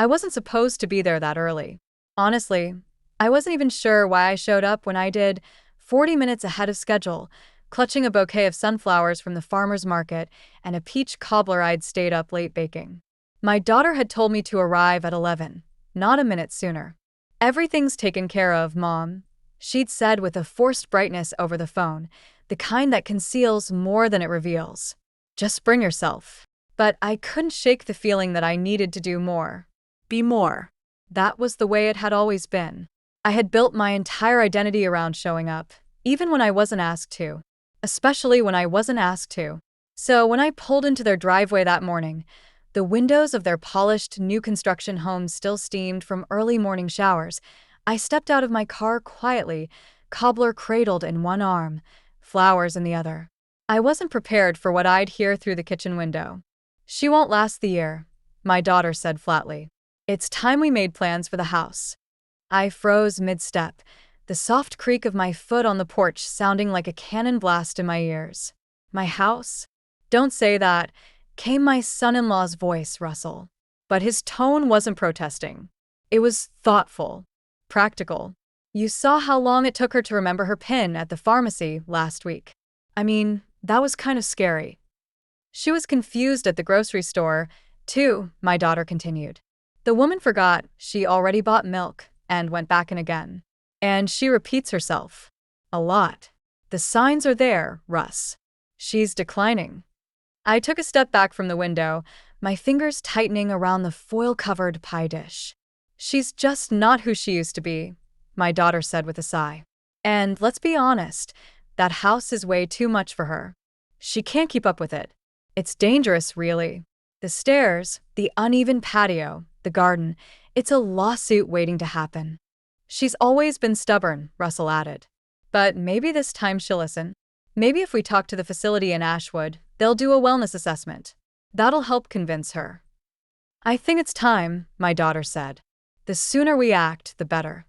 I wasn't supposed to be there that early. Honestly, I wasn't even sure why I showed up when I did, 40 minutes ahead of schedule, clutching a bouquet of sunflowers from the farmer's market and a peach cobbler I'd stayed up late baking. My daughter had told me to arrive at 11, not a minute sooner. "Everything's taken care of, Mom," she'd said with a forced brightness over the phone, the kind that conceals more than it reveals. "Just bring yourself." But I couldn't shake the feeling that I needed to do more. Be more. That was the way it had always been. I had built my entire identity around showing up, even when I wasn't asked to. Especially when I wasn't asked to. So when I pulled into their driveway that morning, the windows of their polished, new construction home still steamed from early morning showers, I stepped out of my car quietly, cobbler cradled in one arm, flowers in the other. I wasn't prepared for what I'd hear through the kitchen window. "She won't last the year," my daughter said flatly. "It's time we made plans for the house." I froze mid-step, the soft creak of my foot on the porch sounding like a cannon blast in my ears. "My house? Don't say that," came my son-in-law's voice, Russell. But his tone wasn't protesting. It was thoughtful, practical. "You saw how long it took her to remember her PIN at the pharmacy last week. I mean, that was kind of scary." "She was confused at the grocery store, too," my daughter continued. "The woman forgot she already bought milk and went back in again. And she repeats herself. A lot. The signs are there, Russ. She's declining." I took a step back from the window, my fingers tightening around the foil-covered pie dish. "She's just not who she used to be," my daughter said with a sigh. "And let's be honest, that house is way too much for her. She can't keep up with it. It's dangerous, really. The stairs, the uneven patio, the garden, it's a lawsuit waiting to happen." "She's always been stubborn," Russell added. "But maybe this time she'll listen. Maybe if we talk to the facility in Ashwood, they'll do a wellness assessment. That'll help convince her." "I think it's time," my daughter said. "The sooner we act, the better."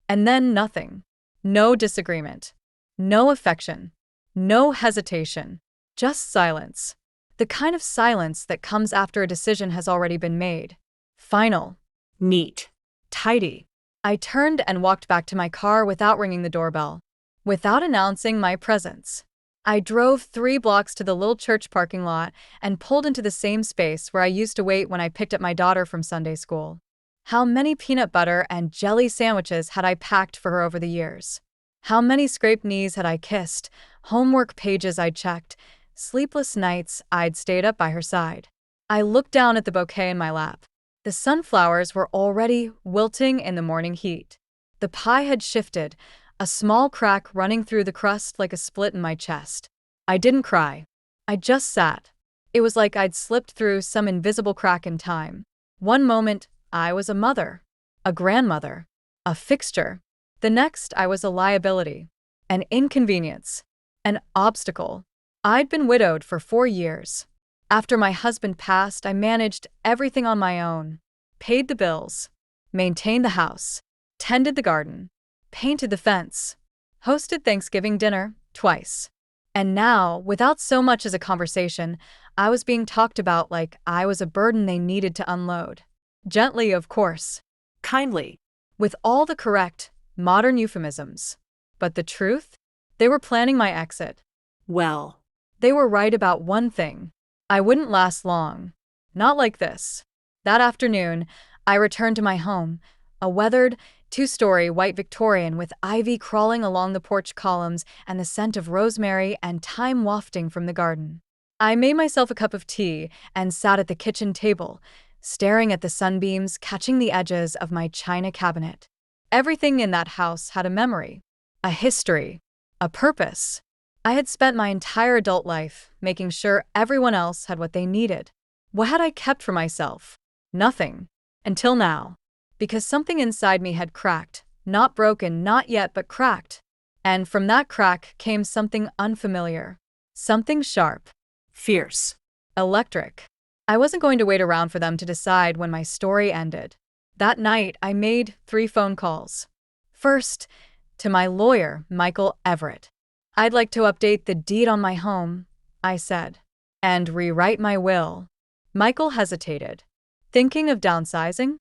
And then nothing. No disagreement. No affection. No hesitation. Just silence. The kind of silence that comes after a decision has already been made. Final. Neat. Tidy. I turned and walked back to my car without ringing the doorbell. Without announcing my presence. I drove 3 blocks to the little church parking lot and pulled into the same space where I used to wait when I picked up my daughter from Sunday school. How many peanut butter and jelly sandwiches had I packed for her over the years? How many scraped knees had I kissed, homework pages I'd checked, sleepless nights I'd stayed up by her side? I looked down at the bouquet in my lap. The sunflowers were already wilting in the morning heat. The pie had shifted, a small crack running through the crust like a split in my chest. I didn't cry. I just sat. It was like I'd slipped through some invisible crack in time. One moment, I was a mother, a grandmother, a fixture. The next, I was a liability, an inconvenience, an obstacle. I'd been widowed for 4 years. After my husband passed, I managed everything on my own. Paid the bills, maintained the house, tended the garden, painted the fence, hosted Thanksgiving dinner twice. And now, without so much as a conversation, I was being talked about like I was a burden they needed to unload. Gently, of course. Kindly. With all the correct, modern euphemisms. But the truth? They were planning my exit. Well, they were right about one thing. I wouldn't last long. Not like this. That afternoon, I returned to my home, a weathered, 2-story white Victorian with ivy crawling along the porch columns and the scent of rosemary and thyme wafting from the garden. I made myself a cup of tea and sat at the kitchen table, staring at the sunbeams catching the edges of my china cabinet. Everything in that house had a memory, a history, a purpose. I had spent my entire adult life making sure everyone else had what they needed. What had I kept for myself? Nothing. Until now. Because something inside me had cracked, not broken, not yet, but cracked. And from that crack came something unfamiliar. Something sharp. Fierce. Electric. I wasn't going to wait around for them to decide when my story ended. That night, I made 3 phone calls. First, to my lawyer, Michael Everett. "I'd like to update the deed on my home," I said, "and rewrite my will." Michael hesitated. thinking of downsizing?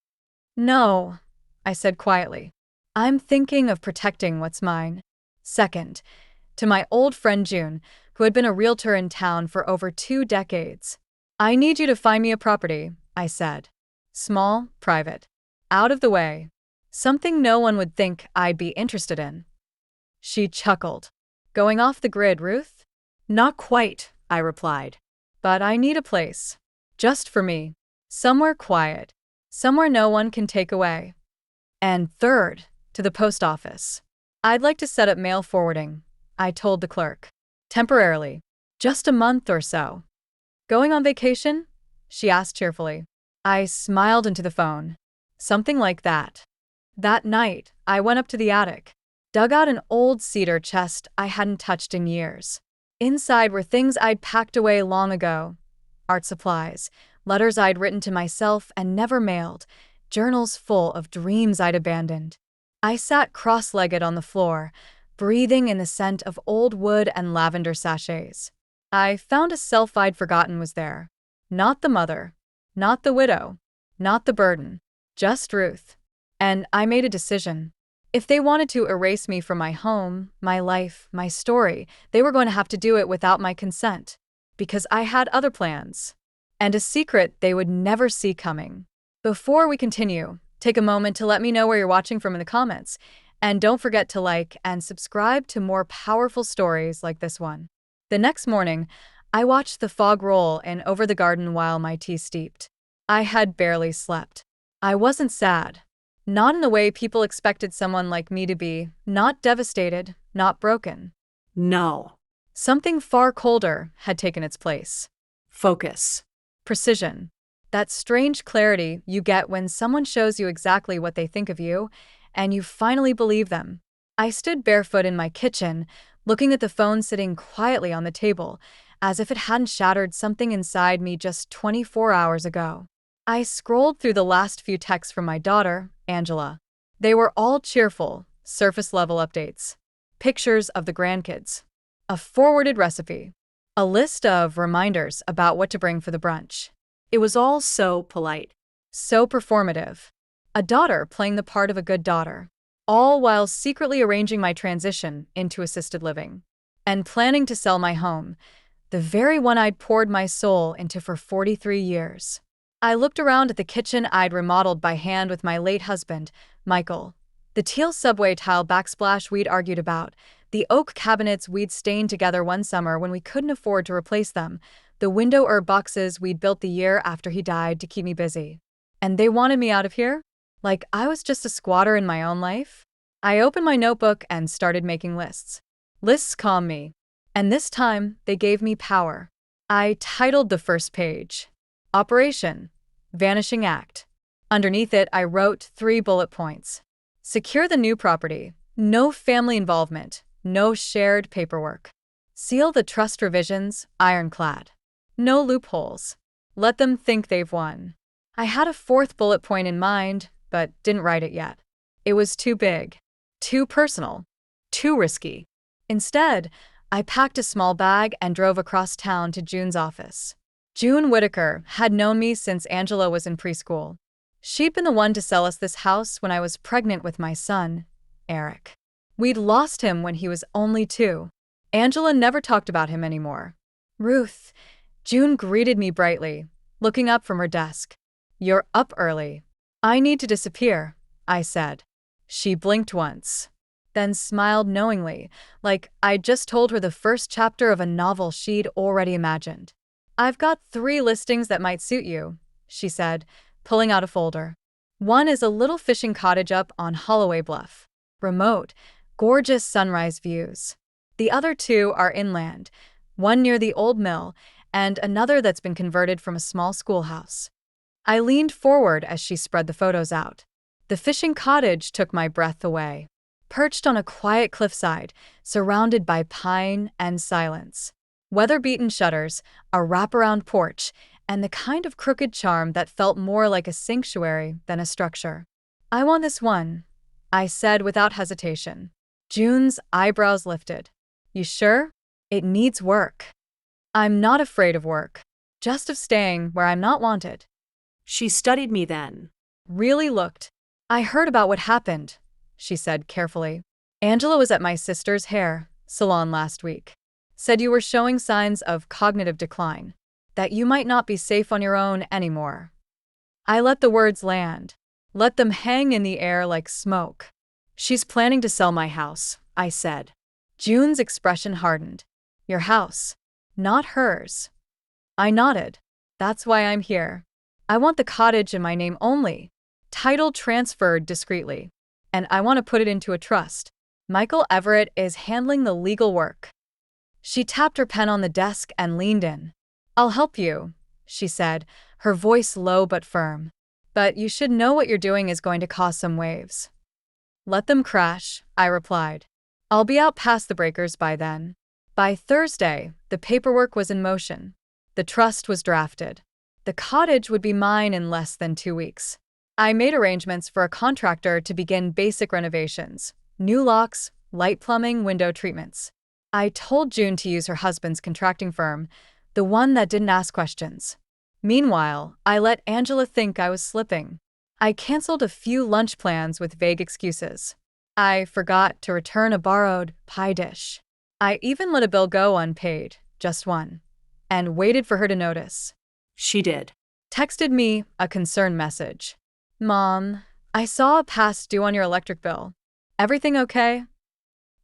No, I said quietly. I'm thinking of protecting what's mine. Second, to my old friend June, who had been a realtor in town for over 2 decades. I need you to find me a property, I said. Small, private, out of the way. Something no one would think I'd be interested in. She chuckled. Going off the grid, Ruth? Not quite, I replied. But I need a place. Just for me. Somewhere quiet. Somewhere no one can take away. And third, to the post office. I'd like to set up mail forwarding, I told the clerk. Temporarily. Just a month or so. Going on vacation? She asked cheerfully. I smiled into the phone. Something like that. That night, I went up to the attic, dug out an old cedar chest I hadn't touched in years. Inside were things I'd packed away long ago. Art supplies, letters I'd written to myself and never mailed, journals full of dreams I'd abandoned. I sat cross-legged on the floor, breathing in the scent of old wood and lavender sachets. I found a self I'd forgotten was there. Not the mother, not the widow, not the burden, just Ruth. And I made a decision. If they wanted to erase me from my home, my life, my story, they were going to have to do it without my consent. Because I had other plans. And a secret they would never see coming. Before we continue, take a moment to let me know where you're watching from in the comments. And don't forget to like and subscribe to more powerful stories like this one. The next morning, I watched the fog roll in over the garden while my tea steeped. I had barely slept. I wasn't sad. Not in the way people expected someone like me to be, not devastated, not broken. No. Something far colder had taken its place. Focus. Precision. That strange clarity you get when someone shows you exactly what they think of you, and you finally believe them. I stood barefoot in my kitchen, looking at the phone sitting quietly on the table, as if it hadn't shattered something inside me just 24 hours ago. I scrolled through the last few texts from my daughter, Angela. They were all cheerful, surface-level updates. Pictures of the grandkids. A forwarded recipe. A list of reminders about what to bring for the brunch. It was all so polite. So performative. A daughter playing the part of a good daughter. All while secretly arranging my transition into assisted living. And planning to sell my home. The very one I'd poured my soul into for 43 years. I looked around at the kitchen I'd remodeled by hand with my late husband, Michael. The teal subway tile backsplash we'd argued about, the oak cabinets we'd stained together one summer when we couldn't afford to replace them, the window herb boxes we'd built the year after he died to keep me busy. And they wanted me out of here? Like I was just a squatter in my own life? I opened my notebook and started making lists. Lists calm me. And this time, they gave me power. I titled the first page, Operation Vanishing Act. Underneath it, I wrote 3 bullet points. Secure the new property. No family involvement. No shared paperwork. Seal the trust revisions, ironclad. No loopholes. Let them think they've won. I had a 4th bullet point in mind, but didn't write it yet. It was too big. Too personal. Too risky. Instead, I packed a small bag and drove across town to June's office. June Whitaker had known me since Angela was in preschool. She'd been the one to sell us this house when I was pregnant with my son, Eric. We'd lost him when he was only 2. Angela never talked about him anymore. Ruth, June greeted me brightly, looking up from her desk. You're up early. I need to disappear, I said. She blinked once, then smiled knowingly, like I'd just told her the first chapter of a novel she'd already imagined. I've got 3 listings that might suit you, she said, pulling out a folder. One is a little fishing cottage up on Holloway Bluff. Remote, gorgeous sunrise views. The other 2 are inland, one near the old mill, and another that's been converted from a small schoolhouse. I leaned forward as she spread the photos out. The fishing cottage took my breath away. Perched on a quiet cliffside, surrounded by pine and silence. Weather-beaten shutters, a wraparound porch, and the kind of crooked charm that felt more like a sanctuary than a structure. I want this one, I said without hesitation. June's eyebrows lifted. You sure? It needs work. I'm not afraid of work. Just of staying where I'm not wanted. She studied me then. Really looked. I heard about what happened, she said carefully. Angela was at my sister's hair salon last week. Said you were showing signs of cognitive decline, that you might not be safe on your own anymore. I let the words land, let them hang in the air like smoke. She's planning to sell my house, I said. June's expression hardened. Your house, not hers. I nodded. That's why I'm here. I want the cottage in my name only. Title transferred discreetly. And I want to put it into a trust. Michael Everett is handling the legal work. She tapped her pen on the desk and leaned in. I'll help you, she said, her voice low but firm. But you should know what you're doing is going to cause some waves. Let them crash, I replied. I'll be out past the breakers by then. By Thursday, the paperwork was in motion. The trust was drafted. The cottage would be mine in less than 2 weeks. I made arrangements for a contractor to begin basic renovations, new locks, light plumbing, window treatments. I told June to use her husband's contracting firm, the one that didn't ask questions. Meanwhile, I let Angela think I was slipping. I canceled a few lunch plans with vague excuses. I forgot to return a borrowed pie dish. I even let a bill go unpaid, just one, and waited for her to notice. She did. Texted me a concerned message. Mom, I saw a past due on your electric bill. Everything okay?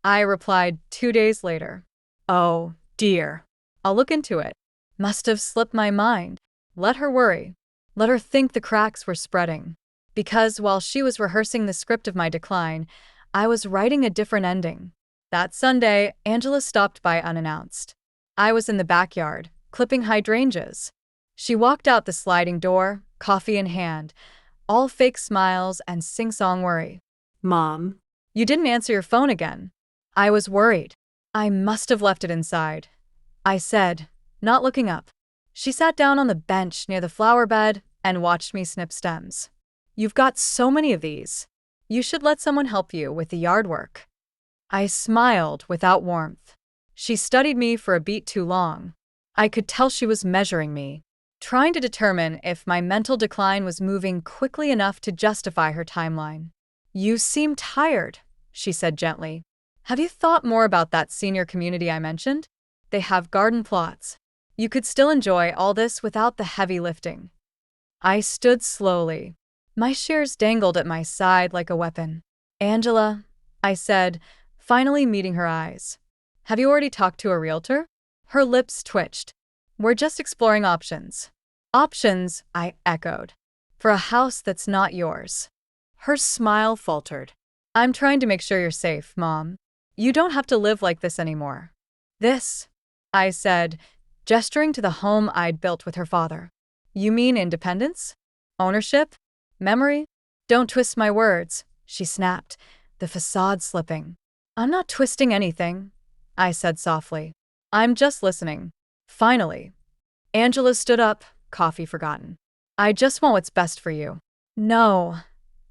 I replied 2 days later. Oh, dear. I'll look into it. Must have slipped my mind. Let her worry. Let her think the cracks were spreading. Because while she was rehearsing the script of my decline, I was writing a different ending. That Sunday, Angela stopped by unannounced. I was in the backyard, clipping hydrangeas. She walked out the sliding door, coffee in hand, all fake smiles and sing-song worry. Mom. You didn't answer your phone again. I was worried. I must have left it inside, I said, not looking up. She sat down on the bench near the flower bed and watched me snip stems. You've got so many of these. You should let someone help you with the yard work. I smiled without warmth. She studied me for a beat too long. I could tell she was measuring me, trying to determine if my mental decline was moving quickly enough to justify her timeline. You seem tired, she said gently. Have you thought more about that senior community I mentioned? They have garden plots. You could still enjoy all this without the heavy lifting. I stood slowly. My shears dangled at my side like a weapon. Angela, I said, finally meeting her eyes. Have you already talked to a realtor? Her lips twitched. We're just exploring options. Options, I echoed. For a house that's not yours. Her smile faltered. I'm trying to make sure you're safe, Mom. You don't have to live like this anymore. This, I said, gesturing to the home I'd built with her father. You mean independence? Ownership? Memory? Don't twist my words, she snapped, the facade slipping. I'm not twisting anything, I said softly. I'm just listening. Finally. Angela stood up, coffee forgotten. I just want what's best for you. No,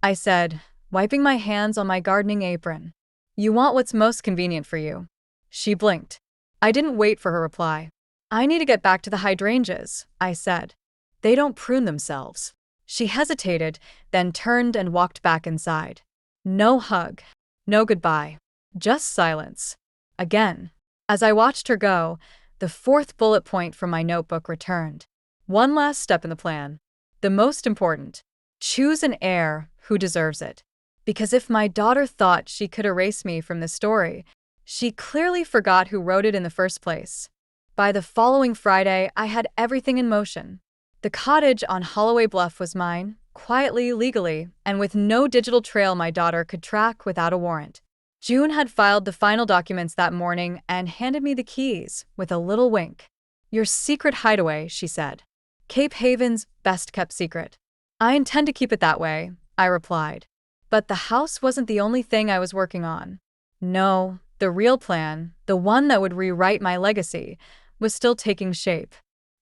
I said, wiping my hands on my gardening apron. You want what's most convenient for you. She blinked. I didn't wait for her reply. I need to get back to the hydrangeas, I said. They don't prune themselves. She hesitated, then turned and walked back inside. No hug. No goodbye. Just silence. Again. As I watched her go, the fourth bullet point from my notebook returned. One last step in the plan. The most important. Choose an heir who deserves it. Because if my daughter thought she could erase me from the story, she clearly forgot who wrote it in the first place. By the following Friday, I had everything in motion. The cottage on Holloway Bluff was mine, quietly, legally, and with no digital trail my daughter could track without a warrant. June had filed the final documents that morning and handed me the keys, with a little wink. Your secret hideaway, she said. Cape Haven's best-kept secret. I intend to keep it that way, I replied. But the house wasn't the only thing I was working on. No, the real plan, the one that would rewrite my legacy, was still taking shape.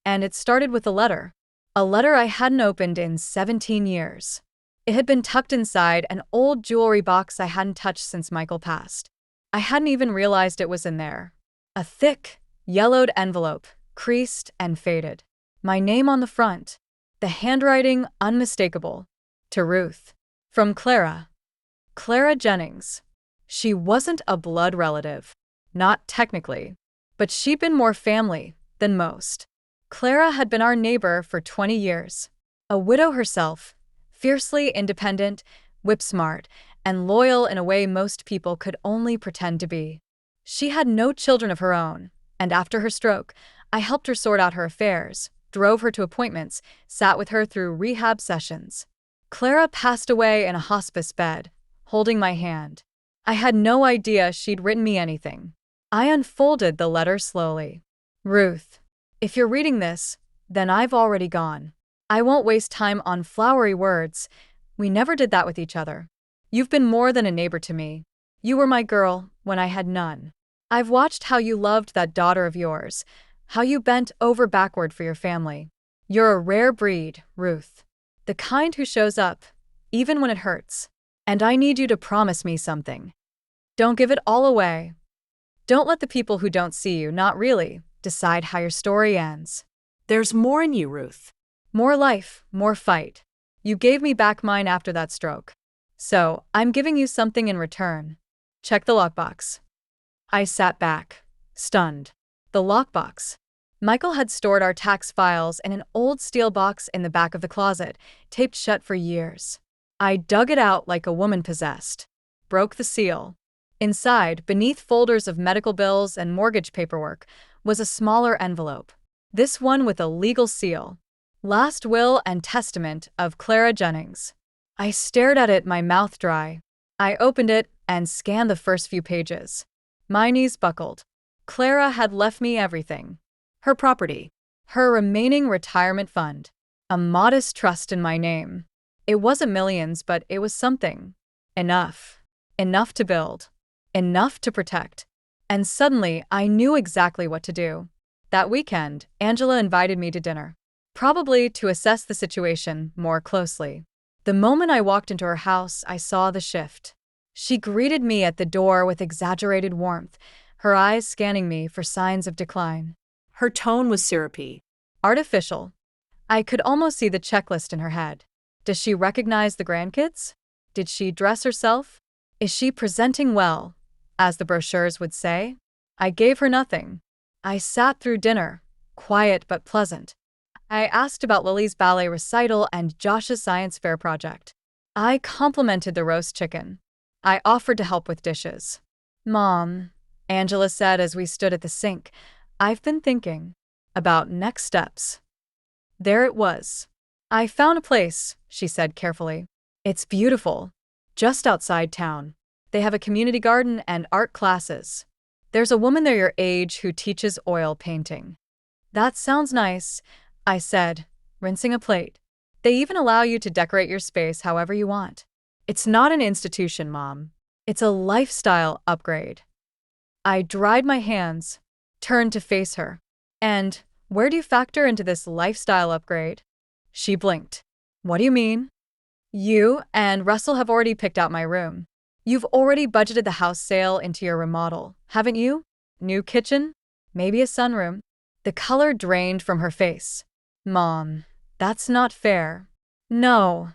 And it started with a letter. A letter I hadn't opened in 17 years. It had been tucked inside an old jewelry box I hadn't touched since Michael passed. I hadn't even realized it was in there. A thick, yellowed envelope, creased and faded. My name on the front. The handwriting unmistakable. To Ruth. From Clara. Clara Jennings. She wasn't a blood relative. Not technically. But she'd been more family than most. Clara had been our neighbor for 20 years. A widow herself, fiercely independent, whip-smart, and loyal in a way most people could only pretend to be. She had no children of her own, and after her stroke, I helped her sort out her affairs, drove her to appointments, sat with her through rehab sessions. Clara passed away in a hospice bed, holding my hand. I had no idea she'd written me anything. I unfolded the letter slowly. Ruth, if you're reading this, then I've already gone. I won't waste time on flowery words. We never did that with each other. You've been more than a neighbor to me. You were my girl when I had none. I've watched how you loved that daughter of yours, how you bent over backward for your family. You're a rare breed, Ruth. The kind who shows up, even when it hurts. And I need you to promise me something. Don't give it all away. Don't let the people who don't see you, not really, decide how your story ends. There's more in you, Ruth. More life, more fight. You gave me back mine after that stroke. So, I'm giving you something in return. Check the lockbox. I sat back, stunned. The lockbox. Michael had stored our tax files in an old steel box in the back of the closet, taped shut for years. I dug it out like a woman possessed. Broke the seal. Inside, beneath folders of medical bills and mortgage paperwork, was a smaller envelope. This one with a legal seal. Last will and testament of Clara Jennings. I stared at it, my mouth dry. I opened it and scanned the first few pages. My knees buckled. Clara had left me everything. Her property. Her remaining retirement fund. A modest trust in my name. It wasn't millions, but it was something. Enough. Enough to build. Enough to protect. And suddenly, I knew exactly what to do. That weekend, Angela invited me to dinner. Probably to assess the situation more closely. The moment I walked into her house, I saw the shift. She greeted me at the door with exaggerated warmth, her eyes scanning me for signs of decline. Her tone was syrupy. Artificial. I could almost see the checklist in her head. Does she recognize the grandkids? Did she dress herself? Is she presenting well, as the brochures would say? I gave her nothing. I sat through dinner, quiet but pleasant. I asked about Lily's ballet recital and Josh's science fair project. I complimented the roast chicken. I offered to help with dishes. Mom, Angela said as we stood at the sink, I've been thinking about next steps. There it was. I found a place, she said carefully. It's beautiful. Just outside town. They have a community garden and art classes. There's a woman there your age who teaches oil painting. That sounds nice, I said, rinsing a plate. They even allow you to decorate your space however you want. It's not an institution, Mom. It's a lifestyle upgrade. I dried my hands, turned to face her. And where do you factor into this lifestyle upgrade? She blinked. What do you mean? You and Russell have already picked out my room. You've already budgeted the house sale into your remodel, haven't you? New kitchen? Maybe a sunroom? The color drained from her face. Mom, that's not fair. No,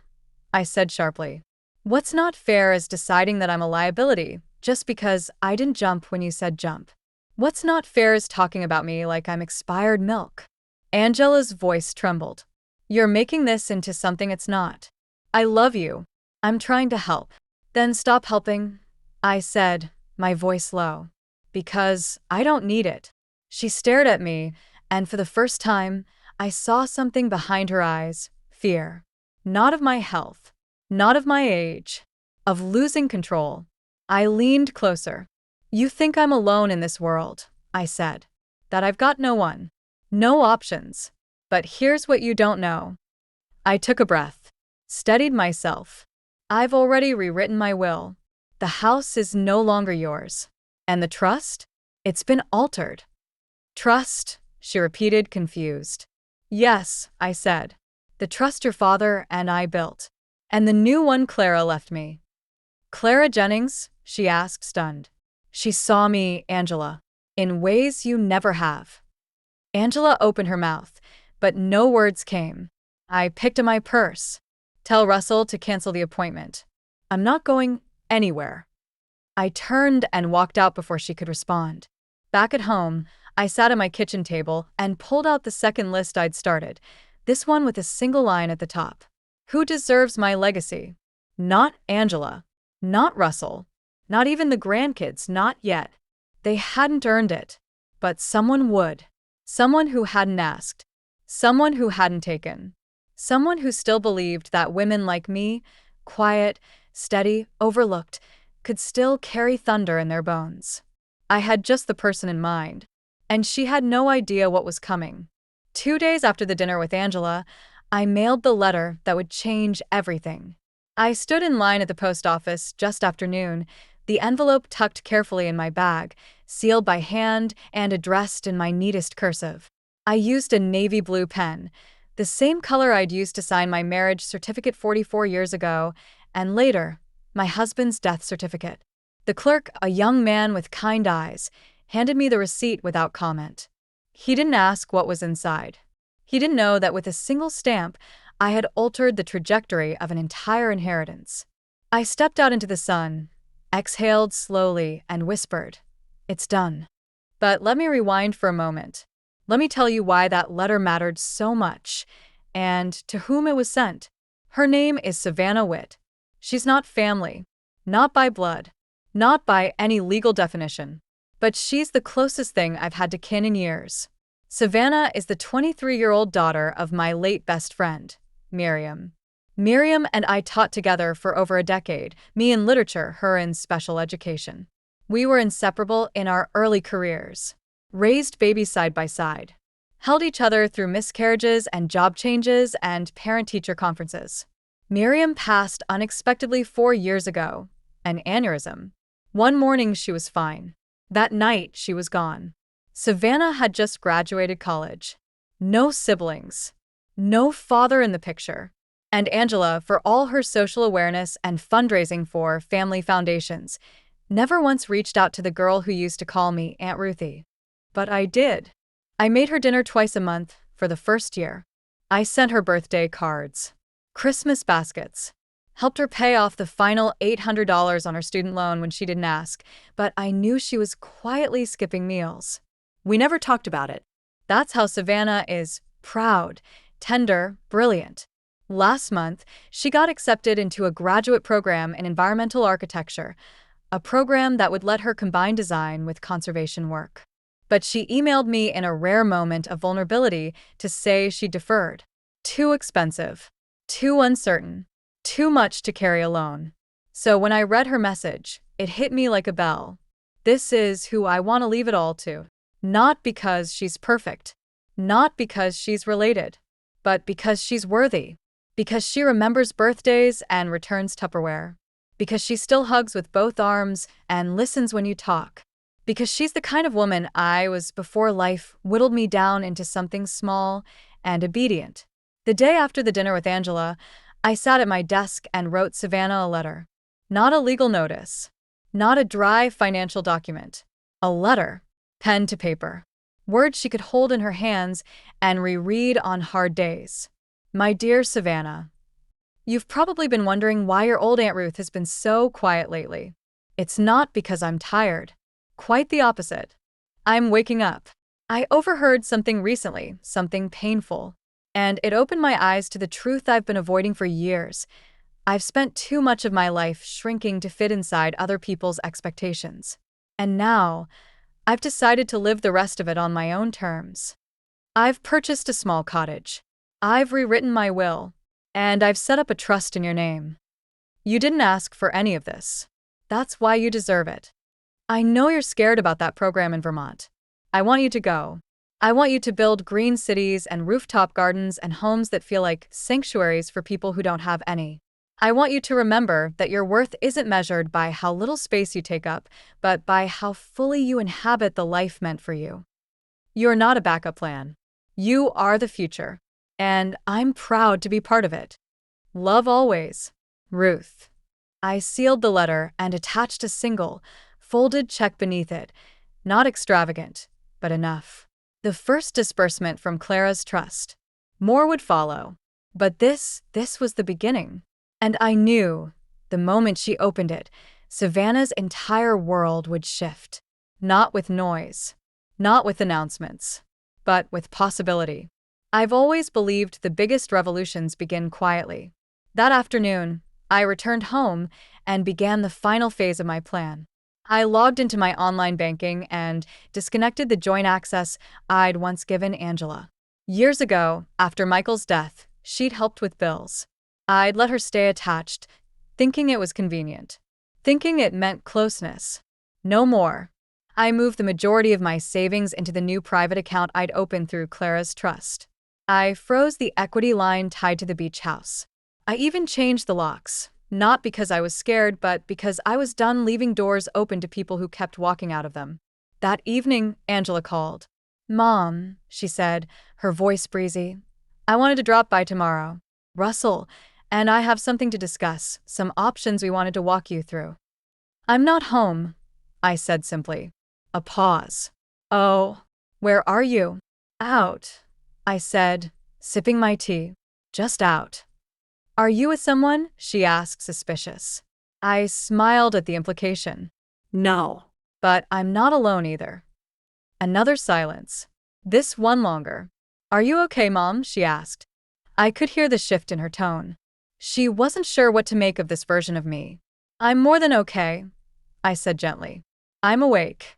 I said sharply. What's not fair is deciding that I'm a liability, just because I didn't jump when you said jump. What's not fair is talking about me like I'm expired milk. Angela's voice trembled. You're making this into something it's not. I love you. I'm trying to help. Then stop helping, I said, my voice low. Because I don't need it. She stared at me, and for the first time, I saw something behind her eyes, fear. Not of my health, not of my age, of losing control. I leaned closer. You think I'm alone in this world, I said. That I've got no one. No options. But here's what you don't know. I took a breath, steadied myself. I've already rewritten my will. The house is no longer yours. And the trust? It's been altered. Trust, she repeated, confused. Yes, I said. The trust your father and I built. And the new one Clara left me. Clara Jennings? She asked, stunned. She saw me, Angela, in ways you never have. Angela opened her mouth, but no words came. I picked up my purse. Tell Russell to cancel the appointment. I'm not going anywhere. I turned and walked out before she could respond. Back at home, I sat at my kitchen table and pulled out the second list I'd started, this one with a single line at the top. Who deserves my legacy? Not Angela. Not Russell. Not even the grandkids, not yet. They hadn't earned it. But someone would. Someone who hadn't asked. Someone who hadn't taken. Someone who still believed that women like me, quiet, steady, overlooked, could still carry thunder in their bones. I had just the person in mind, and she had no idea what was coming. 2 days after the dinner with Angela, I mailed the letter that would change everything. I stood in line at the post office just after noon, the envelope tucked carefully in my bag, sealed by hand and addressed in my neatest cursive. I used a navy blue pen, the same color I'd used to sign my marriage certificate 44 years ago, and later, my husband's death certificate. The clerk, a young man with kind eyes, handed me the receipt without comment. He didn't ask what was inside. He didn't know that with a single stamp, I had altered the trajectory of an entire inheritance. I stepped out into the sun, exhaled slowly, and whispered, "It's done." But let me rewind for a moment. Let me tell you why that letter mattered so much, and to whom it was sent. Her name is Savannah Witt. She's not family, not by blood, not by any legal definition, but she's the closest thing I've had to kin in years. Savannah is the 23-year-old daughter of my late best friend, Miriam. Miriam and I taught together for over a decade, me in literature, her in special education. We were inseparable in our early careers, raised babies side by side, held each other through miscarriages and job changes and parent-teacher conferences. Miriam passed unexpectedly 4 years ago, an aneurysm. One morning she was fine. That night she was gone. Savannah had just graduated college. No siblings. No father in the picture. And Angela, for all her social awareness and fundraising for family foundations, never once reached out to the girl who used to call me Aunt Ruthie. But I did. I made her dinner twice a month for the first year. I sent her birthday cards, Christmas baskets, helped her pay off the final $800 on her student loan when she didn't ask, but I knew she was quietly skipping meals. We never talked about it. That's how Savannah is: proud, tender, brilliant. Last month, she got accepted into a graduate program in environmental architecture, a program that would let her combine design with conservation work. But she emailed me in a rare moment of vulnerability to say she deferred. Too expensive. Too uncertain. Too much to carry alone. So when I read her message, it hit me like a bell. This is who I want to leave it all to. Not because she's perfect. Not because she's related. But because she's worthy. Because she remembers birthdays and returns Tupperware. Because she still hugs with both arms and listens when you talk. Because she's the kind of woman I was before life whittled me down into something small and obedient. The day after the dinner with Angela, I sat at my desk and wrote Savannah a letter. Not a legal notice. Not a dry financial document. A letter. Pen to paper. Words she could hold in her hands and reread on hard days. My dear Savannah, you've probably been wondering why your old Aunt Ruth has been so quiet lately. It's not because I'm tired. Quite the opposite. I'm waking up. I overheard something recently, something painful, and it opened my eyes to the truth I've been avoiding for years. I've spent too much of my life shrinking to fit inside other people's expectations. And now, I've decided to live the rest of it on my own terms. I've purchased a small cottage. I've rewritten my will. And I've set up a trust in your name. You didn't ask for any of this. That's why you deserve it. I know you're scared about that program in Vermont. I want you to go. I want you to build green cities and rooftop gardens and homes that feel like sanctuaries for people who don't have any. I want you to remember that your worth isn't measured by how little space you take up, but by how fully you inhabit the life meant for you. You're not a backup plan. You are the future. And I'm proud to be part of it. Love always, Ruth. I sealed the letter and attached a single, folded check beneath it. Not extravagant, but enough. The first disbursement from Clara's trust. More would follow. But this was the beginning. And I knew, the moment she opened it, Savannah's entire world would shift. Not with noise, not with announcements, but with possibility. I've always believed the biggest revolutions begin quietly. That afternoon, I returned home and began the final phase of my plan. I logged into my online banking and disconnected the joint access I'd once given Angela. Years ago, after Michael's death, she'd helped with bills. I'd let her stay attached, thinking it was convenient, thinking it meant closeness. No more. I moved the majority of my savings into the new private account I'd opened through Clara's trust. I froze the equity line tied to the beach house. I even changed the locks, not because I was scared, but because I was done leaving doors open to people who kept walking out of them. That evening, Angela called. "Mom," she said, her voice breezy, "I wanted to drop by tomorrow. Russell and I have something to discuss, some options we wanted to walk you through." "I'm not home," I said simply. A pause. "Oh, where are you?" "Out," I said, sipping my tea. "Just out." "Are you with someone?" she asked, suspicious. I smiled at the implication. No. "But I'm not alone either." Another silence. This one longer. "Are you okay, Mom?" she asked. I could hear the shift in her tone. She wasn't sure what to make of this version of me. "I'm more than okay," I said gently. "I'm awake."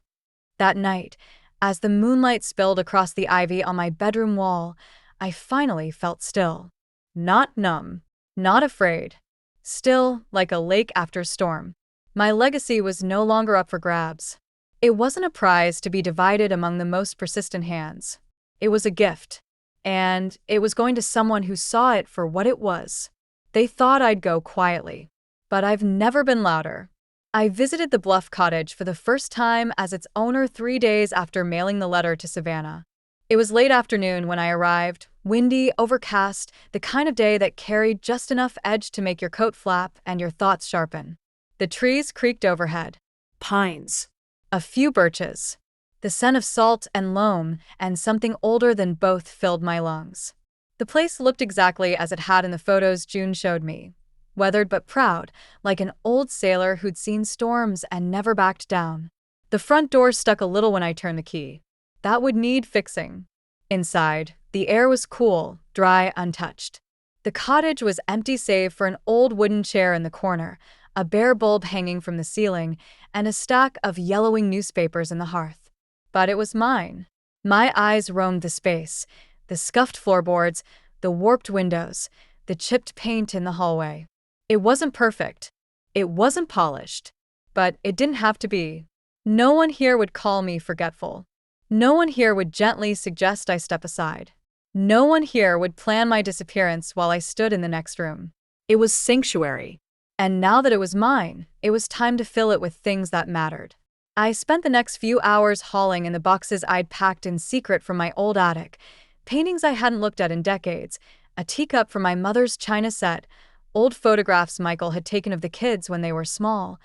That night, as the moonlight spilled across the ivy on my bedroom wall, I finally felt still. Not numb, not afraid. Still, like a lake after a storm. My legacy was no longer up for grabs. It wasn't a prize to be divided among the most persistent hands. It was a gift. And it was going to someone who saw it for what it was. They thought I'd go quietly. But I've never been louder. I visited the Bluff cottage for the first time as its owner 3 days after mailing the letter to Savannah. It was late afternoon when I arrived, windy, overcast, the kind of day that carried just enough edge to make your coat flap and your thoughts sharpen. The trees creaked overhead. Pines. A few birches. The scent of salt and loam and something older than both filled my lungs. The place looked exactly as it had in the photos June showed me. Weathered but proud, like an old sailor who'd seen storms and never backed down. The front door stuck a little when I turned the key. That would need fixing. Inside, the air was cool, dry, untouched. The cottage was empty save for an old wooden chair in the corner, a bare bulb hanging from the ceiling, and a stack of yellowing newspapers in the hearth. But it was mine. My eyes roamed the space, the scuffed floorboards, the warped windows, the chipped paint in the hallway. It wasn't perfect. It wasn't polished. But it didn't have to be. No one here would call me forgetful. No one here would gently suggest I step aside. No one here would plan my disappearance while I stood in the next room. It was sanctuary. And now that it was mine, it was time to fill it with things that mattered. I spent the next few hours hauling in the boxes I'd packed in secret from my old attic, paintings I hadn't looked at in decades, a teacup from my mother's china set, old photographs Michael had taken of the kids when they were small,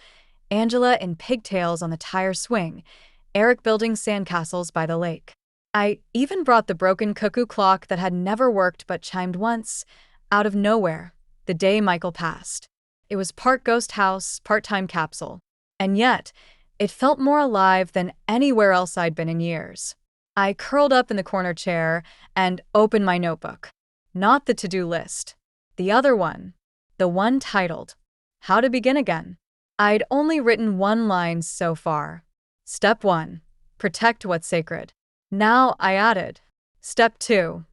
Angela in pigtails on the tire swing, Eric building sandcastles by the lake. I even brought the broken cuckoo clock that had never worked but chimed once, out of nowhere, the day Michael passed. It was part ghost house, part-time capsule. And yet, it felt more alive than anywhere else I'd been in years. I curled up in the corner chair and opened my notebook. Not the to-do list. The other one. The one titled, How to Begin Again. I'd only written one line so far. Step 1. Protect what's sacred. Now I added. Step 2.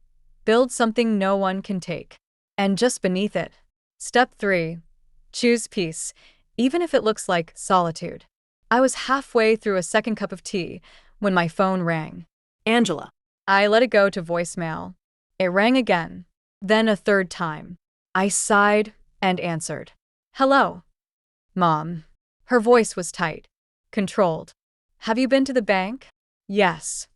Build something no one can take. And just beneath it. Step 3. Choose peace, even if it looks like solitude. I was halfway through a second cup of tea when my phone rang. Angela. I let it go to voicemail. It rang again, then a third time. I sighed and answered. "Hello, Mom." Her voice was tight, controlled. "Have you been to the bank?" "Yes."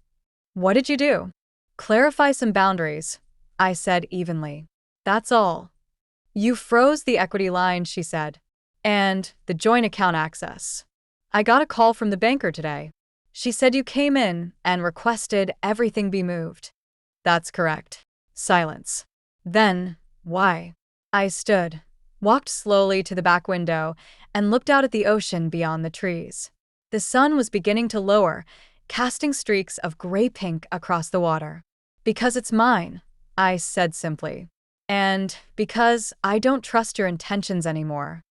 "What did you do?" "Clarify some boundaries," I said evenly. "That's all." "You froze the equity line," she said. "And the joint account access. I got a call from the banker today. She said you came in and requested everything be moved." "That's correct." Silence. Then, Why? I stood, walked slowly to the back window, and looked out at the ocean beyond the trees. The sun was beginning to lower, casting streaks of gray-pink across the water. Because it's mine, I said simply. And because I don't trust your intentions anymore.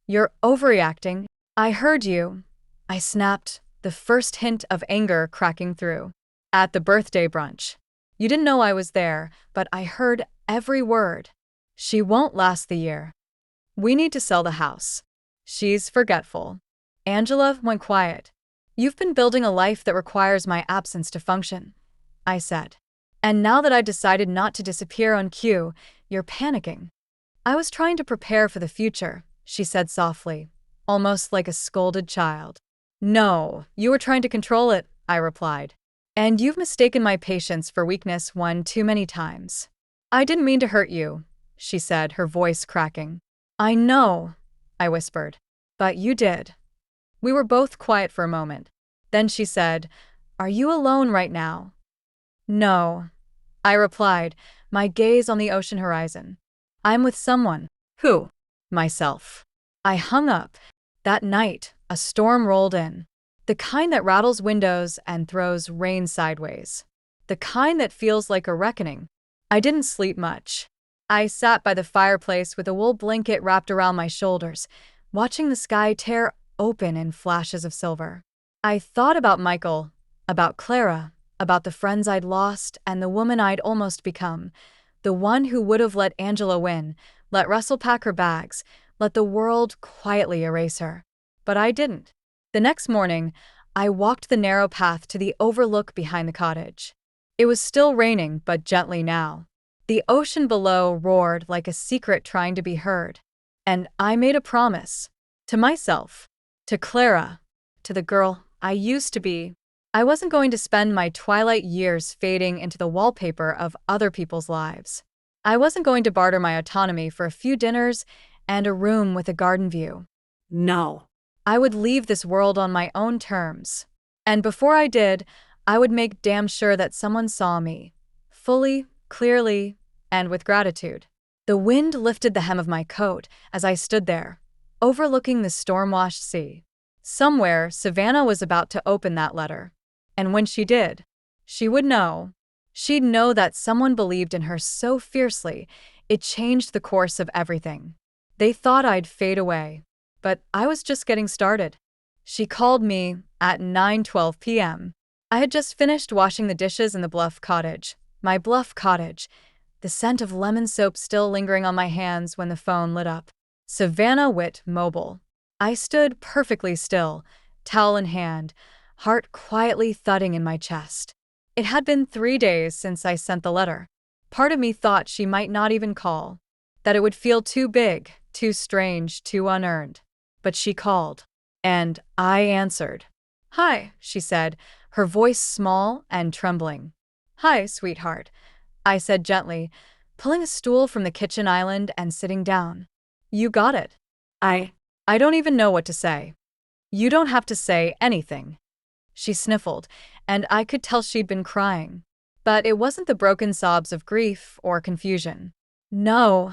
You're overreacting. I heard you, I snapped, the first hint of anger cracking through. At the birthday brunch. You didn't know I was there, but I heard every word. She won't last the year. We need to sell the house. She's forgetful. Angela went quiet. You've been building a life that requires my absence to function, I said. And now that I've decided not to disappear on cue, you're panicking. I was trying to prepare for the future, she said softly, almost like a scolded child. No, you were trying to control it, I replied. And you've mistaken my patience for weakness one too many times. I didn't mean to hurt you, she said, her voice cracking. I know, I whispered. But you did. We were both quiet for a moment. Then she said, Are you alone right now? No, I replied, my gaze on the ocean horizon. I'm with someone. Who? Myself. I hung up. That night, a storm rolled in. The kind that rattles windows and throws rain sideways. The kind that feels like a reckoning. I didn't sleep much. I sat by the fireplace with a wool blanket wrapped around my shoulders, watching the sky tear open in flashes of silver. I thought about Michael, about Clara, about the friends I'd lost and the woman I'd almost become, the one who would have let Angela win, let Russell pack her bags, let the world quietly erase her. But I didn't. The next morning, I walked the narrow path to the overlook behind the cottage. It was still raining, but gently now. The ocean below roared like a secret trying to be heard. And I made a promise. To myself. To Clara. To the girl I used to be. I wasn't going to spend my twilight years fading into the wallpaper of other people's lives. I wasn't going to barter my autonomy for a few dinners and a room with a garden view. No. I would leave this world on my own terms. And before I did, I would make damn sure that someone saw me. Fully, clearly, and with gratitude. The wind lifted the hem of my coat as I stood there, overlooking the storm-washed sea. Somewhere, Savannah was about to open that letter. And when she did, she would know. She'd know that someone believed in her so fiercely, it changed the course of everything. They thought I'd fade away. But I was just getting started. She called me at 9:12 p.m. I had just finished washing the dishes in the Bluff cottage, my Bluff cottage, the scent of lemon soap still lingering on my hands when the phone lit up. Savannah Witt Mobile. I stood perfectly still, towel in hand, heart quietly thudding in my chest. It had been 3 days since I sent the letter. Part of me thought she might not even call, that it would feel too big, too strange, too unearned. But she called, and I answered. Hi, she said, her voice small and trembling. Hi, sweetheart, I said gently, pulling a stool from the kitchen island and sitting down. You got it. I don't even know what to say. You don't have to say anything. She sniffled, and I could tell she'd been crying. But it wasn't the broken sobs of grief or confusion. No.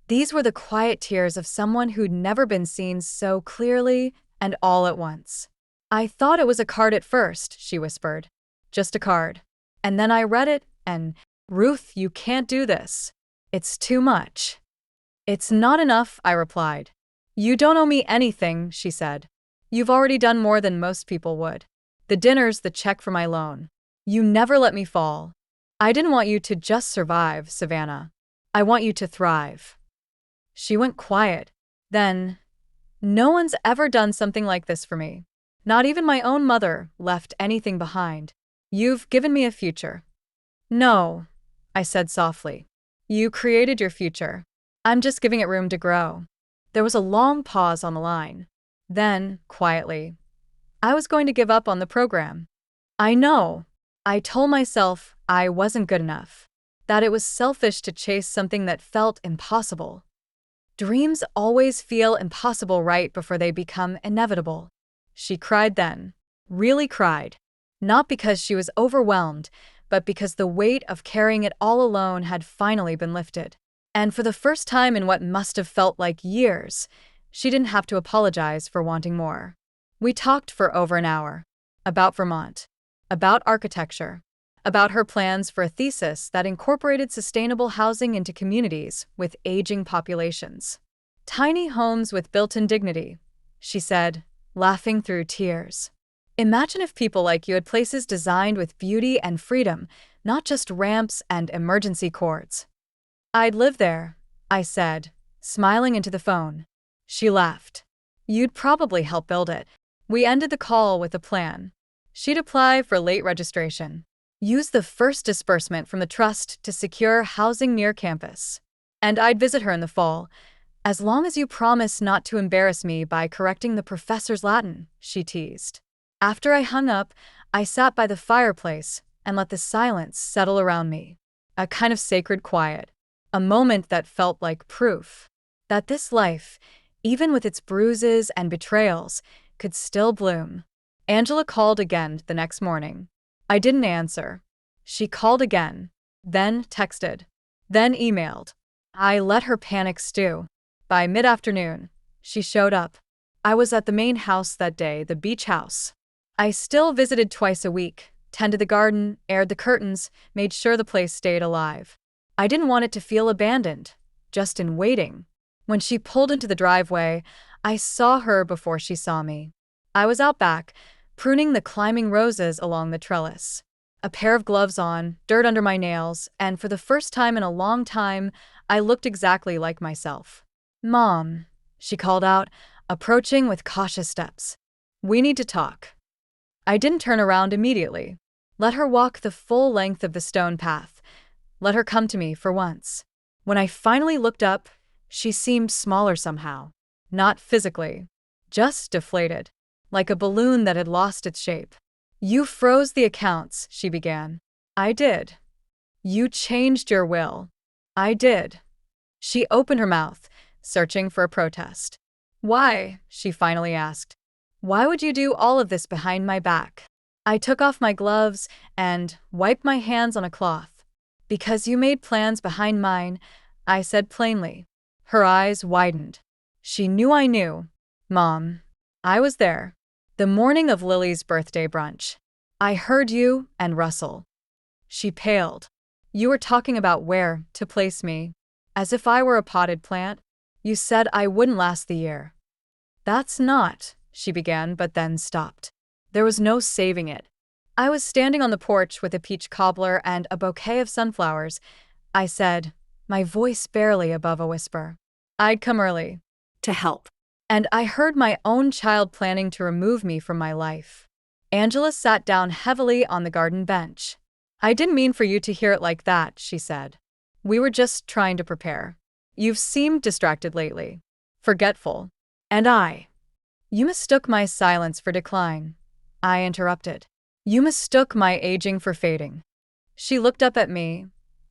These were the quiet tears of someone who'd never been seen so clearly and all at once. I thought it was a card at first, she whispered. Just a card. And then I read it, and, Ruth, you can't do this. It's too much. It's not enough, I replied. You don't owe me anything, she said. You've already done more than most people would. The dinner's the check for my loan. You never let me fall. I didn't want you to just survive, Savannah. I want you to thrive. She went quiet. Then, no one's ever done something like this for me. Not even my own mother left anything behind. You've given me a future. No, I said softly. You created your future. I'm just giving it room to grow. There was a long pause on the line. Then, quietly, I was going to give up on the program. I know. I told myself I wasn't good enough. That it was selfish to chase something that felt impossible. Dreams always feel impossible right before they become inevitable. She cried then. Really cried. Not because she was overwhelmed, but because the weight of carrying it all alone had finally been lifted. And for the first time in what must have felt like years, she didn't have to apologize for wanting more. We talked for over an hour. About Vermont. About architecture. About her plans for a thesis that incorporated sustainable housing into communities with aging populations. Tiny homes with built-in dignity, she said, laughing through tears. Imagine if people like you had places designed with beauty and freedom, not just ramps and emergency cords. I'd live there, I said, smiling into the phone. She laughed. You'd probably help build it. We ended the call with a plan. She'd apply for late registration. Use the first disbursement from the trust to secure housing near campus. And I'd visit her in the fall, as long as you promise not to embarrass me by correcting the professor's Latin, she teased. After I hung up, I sat by the fireplace and let the silence settle around me. A kind of sacred quiet. A moment that felt like proof that this life, even with its bruises and betrayals, could still bloom. Angela called again the next morning. I didn't answer. She called again, then texted, then emailed. I let her panic stew. By mid-afternoon, she showed up. I was at the main house that day, the beach house. I still visited twice a week, tended the garden, aired the curtains, made sure the place stayed alive. I didn't want it to feel abandoned, just in waiting. When she pulled into the driveway, I saw her before she saw me. I was out back, pruning the climbing roses along the trellis. A pair of gloves on, dirt under my nails, and for the first time in a long time, I looked exactly like myself. Mom, she called out, approaching with cautious steps. We need to talk. I didn't turn around immediately. Let her walk the full length of the stone path. Let her come to me for once. When I finally looked up, she seemed smaller somehow. Not physically. Just deflated. Like a balloon that had lost its shape. You froze the accounts, she began. I did. You changed your will. I did. She opened her mouth, searching for a protest. Why? She finally asked. Why would you do all of this behind my back? I took off my gloves and wiped my hands on a cloth. Because you made plans behind mine, I said plainly. Her eyes widened. She knew I knew. Mom. I was there. The morning of Lily's birthday brunch. I heard you and Russell. She paled. You were talking about where to place me. As if I were a potted plant. You said I wouldn't last the year. That's not, she began, but then stopped. There was no saving it. I was standing on the porch with a peach cobbler and a bouquet of sunflowers. I said, my voice barely above a whisper. I'd come early. To help. And I heard my own child planning to remove me from my life. Angela sat down heavily on the garden bench. I didn't mean for you to hear it like that, she said. We were just trying to prepare. You've seemed distracted lately. Forgetful. And You mistook my silence for decline. I interrupted. You mistook my aging for fading. She looked up at me,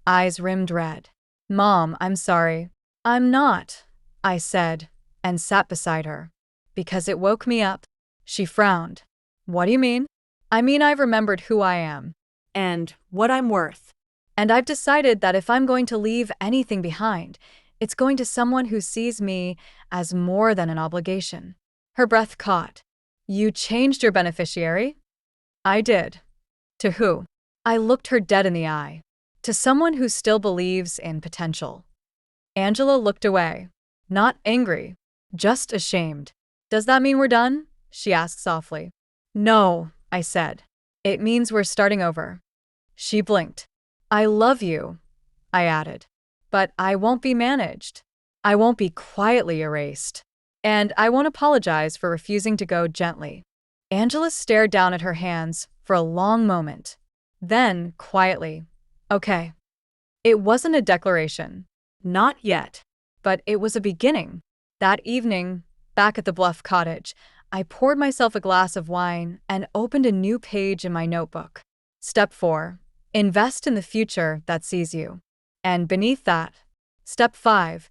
eyes rimmed red. Mom, I'm sorry. I'm not, I said, and sat beside her. Because it woke me up. She frowned. What do you mean? I mean I've remembered who I am. And what I'm worth. And I've decided that if I'm going to leave anything behind, it's going to someone who sees me as more than an obligation. Her breath caught. You changed your beneficiary? I did. To who? I looked her dead in the eye. To someone who still believes in potential. Angela looked away. Not angry, just ashamed. Does that mean we're done? She asked softly. No, I said. It means we're starting over. She blinked. I love you, I added. But I won't be managed. I won't be quietly erased. And I won't apologize for refusing to go gently. Angela stared down at her hands for a long moment. Then, quietly, okay. It wasn't a declaration. Not yet. But it was a beginning. That evening, back at the Bluff cottage, I poured myself a glass of wine and opened a new page in my notebook. Step 4. Invest in the future that sees you. And beneath that, Step 5.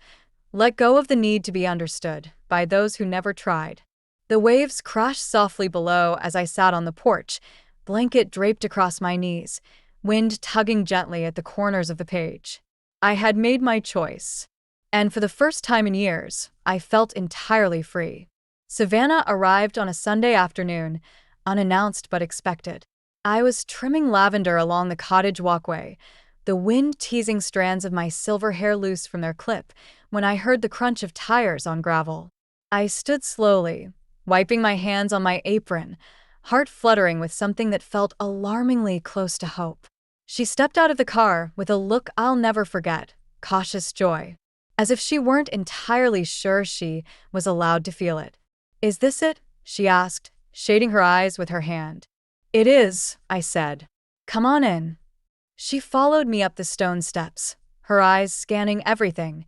Let go of the need to be understood by those who never tried. The waves crashed softly below as I sat on the porch, blanket draped across my knees, wind tugging gently at the corners of the page. I had made my choice. And for the first time in years, I felt entirely free. Savannah arrived on a Sunday afternoon, unannounced but expected. I was trimming lavender along the cottage walkway, the wind teasing strands of my silver hair loose from their clip, when I heard the crunch of tires on gravel. I stood slowly, wiping my hands on my apron, heart fluttering with something that felt alarmingly close to hope. She stepped out of the car with a look I'll never forget, cautious joy, as if she weren't entirely sure she was allowed to feel it. "Is this it?" she asked, shading her eyes with her hand. "It is," I said. "Come on in." She followed me up the stone steps, her eyes scanning everything: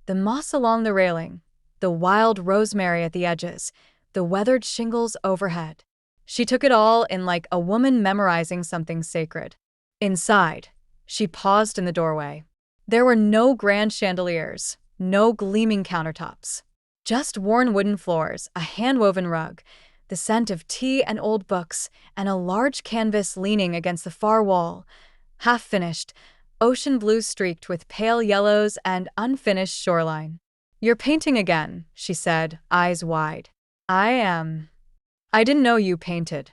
the moss along the railing, the wild rosemary at the edges, the weathered shingles overhead. She took it all in like a woman memorizing something sacred. Inside, she paused in the doorway. There were no grand chandeliers, no gleaming countertops. Just worn wooden floors, a hand-woven rug, the scent of tea and old books, and a large canvas leaning against the far wall, half-finished, ocean blue streaked with pale yellows and unfinished shoreline. "You're painting again," she said, eyes wide. "I am. I didn't know you painted."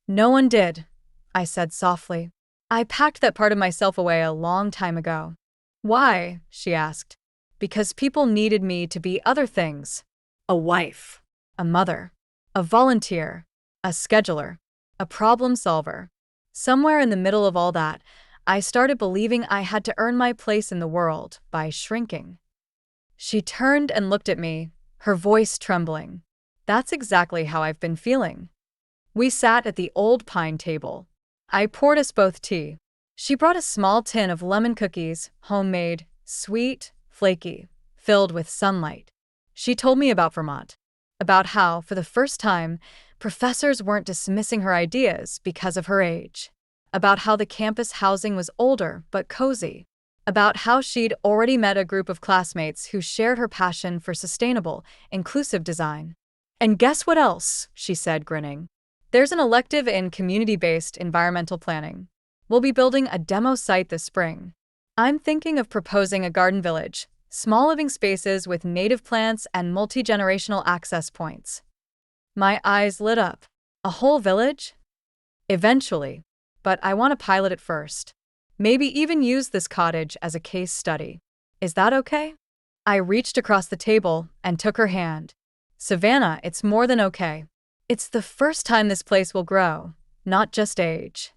"No one did," I said softly. "I packed that part of myself away a long time ago." "Why?" she asked. "Because people needed me to be other things. A wife. A mother. A volunteer. A scheduler. A problem solver. Somewhere in the middle of all that, I started believing I had to earn my place in the world by shrinking." She turned and looked at me, her voice trembling. "That's exactly how I've been feeling." We sat at the old pine table. I poured us both tea. She brought a small tin of lemon cookies, homemade, sweet, flaky, filled with sunlight. She told me about Vermont, about how, for the first time, professors weren't dismissing her ideas because of her age, about how the campus housing was older but cozy, about how she'd already met a group of classmates who shared her passion for sustainable, inclusive design. "And guess what else?" she said, grinning. "There's an elective in community-based environmental planning. We'll be building a demo site this spring. I'm thinking of proposing a garden village, small living spaces with native plants and multi-generational access points." My eyes lit up. "A whole village?" "Eventually. But I want to pilot it first. Maybe even use this cottage as a case study. Is that okay?" I reached across the table and took her hand. "Savannah, it's more than okay. It's the first time this place will grow, not just age."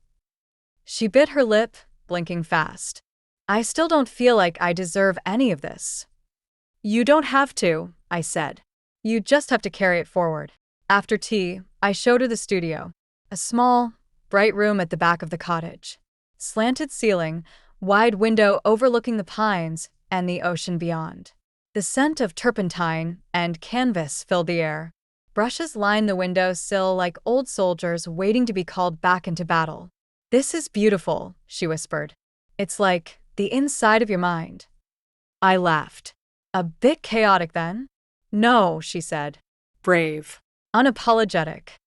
She bit her lip, blinking fast. "I still don't feel like I deserve any of this." "You don't have to," I said. "You just have to carry it forward." After tea, I showed her the studio, a small, bright room at the back of the cottage. Slanted ceiling, wide window overlooking the pines and the ocean beyond. The scent of turpentine and canvas filled the air. Brushes lined the window sill like old soldiers waiting to be called back into battle. "This is beautiful," she whispered. "It's like the inside of your mind." I laughed. "A bit chaotic then?" "No," she said. Brave. Unapologetic.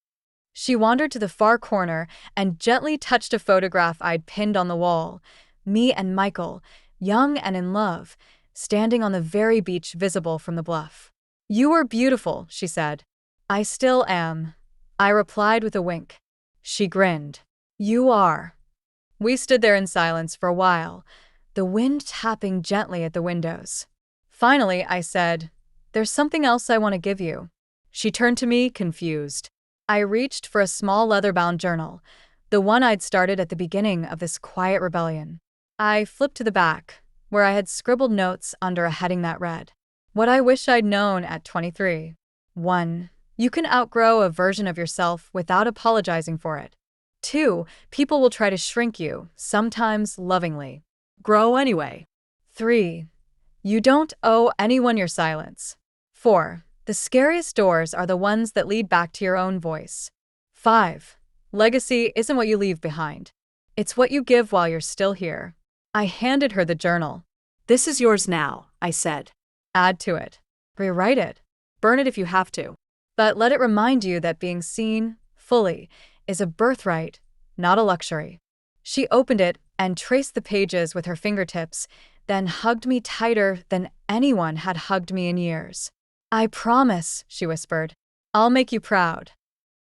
She wandered to the far corner and gently touched a photograph I'd pinned on the wall. Me and Michael, young and in love, standing on the very beach visible from the bluff. "You were beautiful," she said. "I still am," I replied with a wink. She grinned. "You are." We stood there in silence for a while, the wind tapping gently at the windows. Finally, I said, "There's something else I want to give you." She turned to me, confused. I reached for a small leather-bound journal, the one I'd started at the beginning of this quiet rebellion. I flipped to the back, where I had scribbled notes under a heading that read, "What I wish I'd known at 23. 1. You can outgrow a version of yourself without apologizing for it. 2. People will try to shrink you, sometimes lovingly. Grow anyway. 3. You don't owe anyone your silence. 4. The scariest doors are the ones that lead back to your own voice. 5. Legacy isn't what you leave behind. It's what you give while you're still here." I handed her the journal. "This is yours now," I said. "Add to it. Rewrite it. Burn it if you have to. But let it remind you that being seen, fully, is a birthright, not a luxury." She opened it and traced the pages with her fingertips, then hugged me tighter than anyone had hugged me in years. "I promise," she whispered. "I'll make you proud."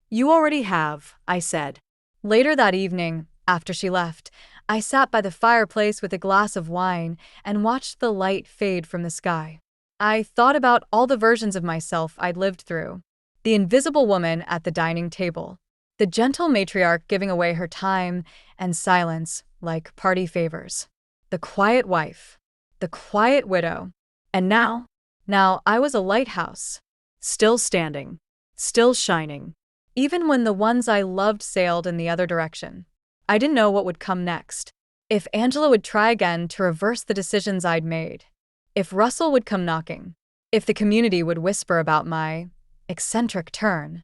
You already have, I said. Later that evening, after she left, I sat by the fireplace with a glass of wine and watched the light fade from the sky. I thought about all the versions of myself I'd lived through. The invisible woman at the dining table. The gentle matriarch giving away her time and silence like party favors. The quiet wife. The quiet widow. And now I was a lighthouse. Still standing. Still shining. Even when the ones I loved sailed in the other direction. I didn't know what would come next. If Angela would try again to reverse the decisions I'd made. If Russell would come knocking. If the community would whisper about my eccentric turn.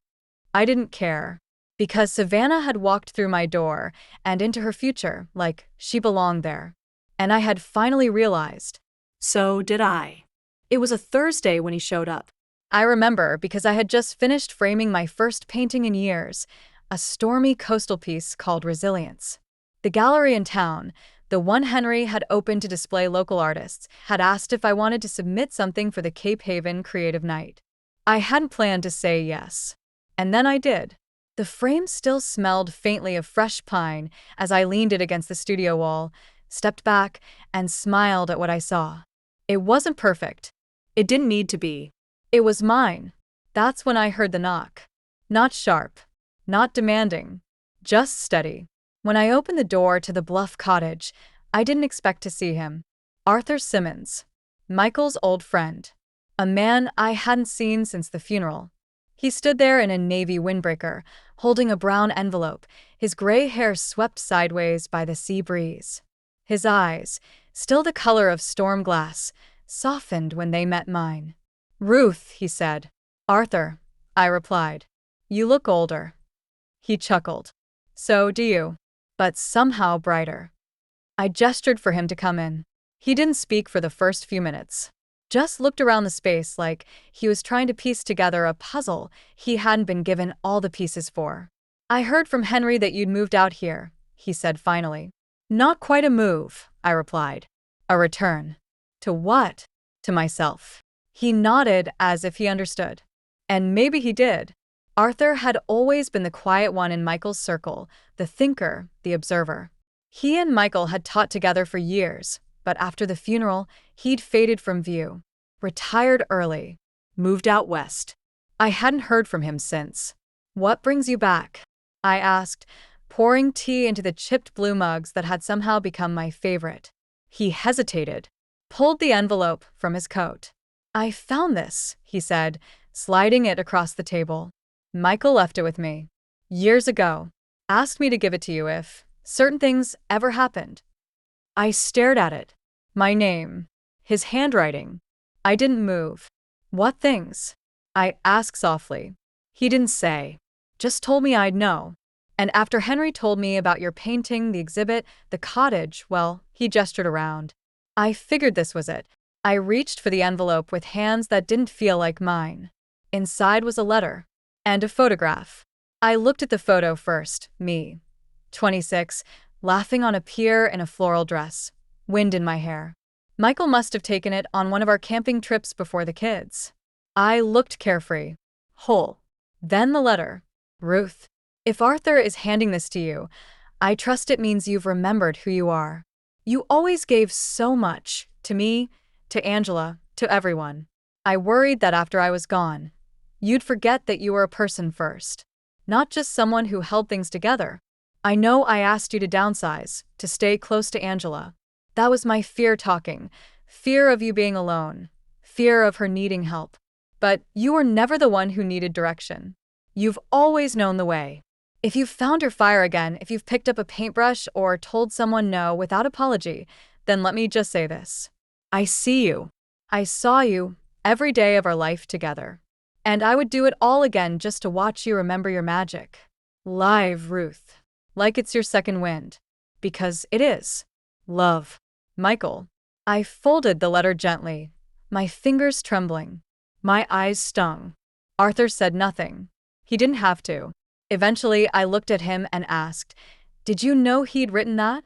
I didn't care. Because Savannah had walked through my door and into her future like she belonged there. And I had finally realized. So did I. It was a Thursday when he showed up. I remember because I had just finished framing my first painting in years, a stormy coastal piece called Resilience. The gallery in town, the one Henry had opened to display local artists, had asked if I wanted to submit something for the Cape Haven Creative Night. I hadn't planned to say yes. And then I did. The frame still smelled faintly of fresh pine as I leaned it against the studio wall, stepped back, and smiled at what I saw. It wasn't perfect. It didn't need to be. It was mine. That's when I heard the knock. Not sharp. Not demanding. Just steady. When I opened the door to the Bluff cottage, I didn't expect to see him. Arthur Simmons. Michael's old friend. A man I hadn't seen since the funeral. He stood there in a navy windbreaker, holding a brown envelope, his gray hair swept sideways by the sea breeze. His eyes, still the color of storm glass, softened when they met mine. "Ruth," he said. "Arthur," I replied. "You look older." He chuckled. "So do you. But somehow brighter." I gestured for him to come in. He didn't speak for the first few minutes. Just looked around the space like he was trying to piece together a puzzle he hadn't been given all the pieces for. "I heard from Henry that you'd moved out here," he said finally. "Not quite a move," I replied. "A return." "To what?" "To myself." He nodded as if he understood. And maybe he did. Arthur had always been the quiet one in Michael's circle, the thinker, the observer. He and Michael had taught together for years, but after the funeral, he'd faded from view. Retired early. Moved out west. I hadn't heard from him since. "What brings you back?" I asked, pouring tea into the chipped blue mugs that had somehow become my favorite. He hesitated, pulled the envelope from his coat. "I found this," he said, sliding it across the table. "Michael left it with me. Years ago. Asked me to give it to you if certain things ever happened." I stared at it. My name. His handwriting. I didn't move. "What things?" I asked softly. He didn't say. Just told me I'd know. "And after Henry told me about your painting, the exhibit, the cottage, well," he gestured around. I figured this was it. I reached for the envelope with hands that didn't feel like mine. Inside was a letter. And a photograph. I looked at the photo first, me. 26, laughing on a pier in a floral dress. Wind in my hair. Michael must have taken it on one of our camping trips before the kids. I looked carefree. Whole. Then the letter. "Ruth, if Arthur is handing this to you, I trust it means you've remembered who you are. You always gave so much, to me, to Angela, to everyone. I worried that after I was gone, you'd forget that you were a person first. Not just someone who held things together. I know I asked you to downsize, to stay close to Angela. That was my fear talking. Fear of you being alone. Fear of her needing help. But you were never the one who needed direction. You've always known the way. If you've found your fire again, if you've picked up a paintbrush or told someone no without apology, then let me just say this. I see you. I saw you every day of our life together. And I would do it all again just to watch you remember your magic. Live, Ruth. Like it's your second wind. Because it is. Love. Michael." I folded the letter gently, my fingers trembling. My eyes stung. Arthur said nothing. He didn't have to. Eventually, I looked at him and asked, "Did you know he'd written that?"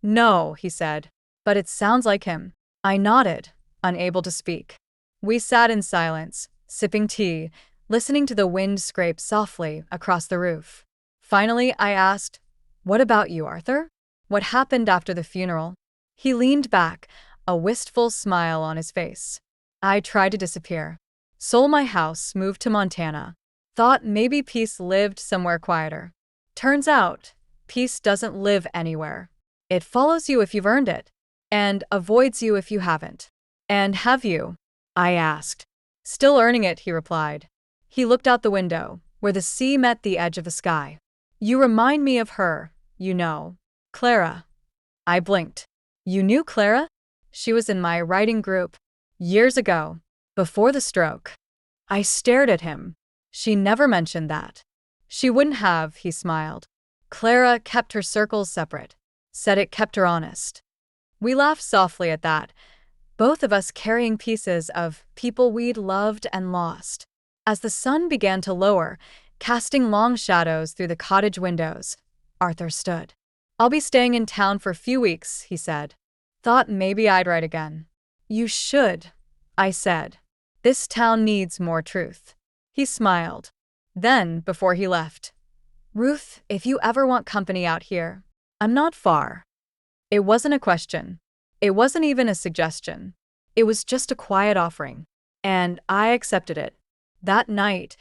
"No," he said. But it sounds like him. I nodded, unable to speak. We sat in silence, sipping tea, listening to the wind scrape softly across the roof. Finally, I asked, "What about you, Arthur? What happened after the funeral?" He leaned back, a wistful smile on his face. I tried to disappear. Sold my house, moved to Montana. Thought maybe peace lived somewhere quieter. Turns out, peace doesn't live anywhere. It follows you if you've earned it, and avoids you if you haven't. "And have you?" I asked. "Still earning it," he replied. He looked out the window, where the sea met the edge of the sky. "You remind me of her, you know. Clara." I blinked. "You knew Clara?" "She was in my writing group. Years ago. Before the stroke." I stared at him. "She never mentioned that." "She wouldn't have," he smiled. "Clara kept her circles separate. Said it kept her honest." We laughed softly at that, both of us carrying pieces of people we'd loved and lost. As the sun began to lower, casting long shadows through the cottage windows, Arthur stood. "I'll be staying in town for a few weeks," he said. Thought maybe I'd write again. "You should," I said. "This town needs more truth." He smiled. Then, before he left, "Ruth, if you ever want company out here, I'm not far." It wasn't a question. It wasn't even a suggestion. It was just a quiet offering. And I accepted it. That night,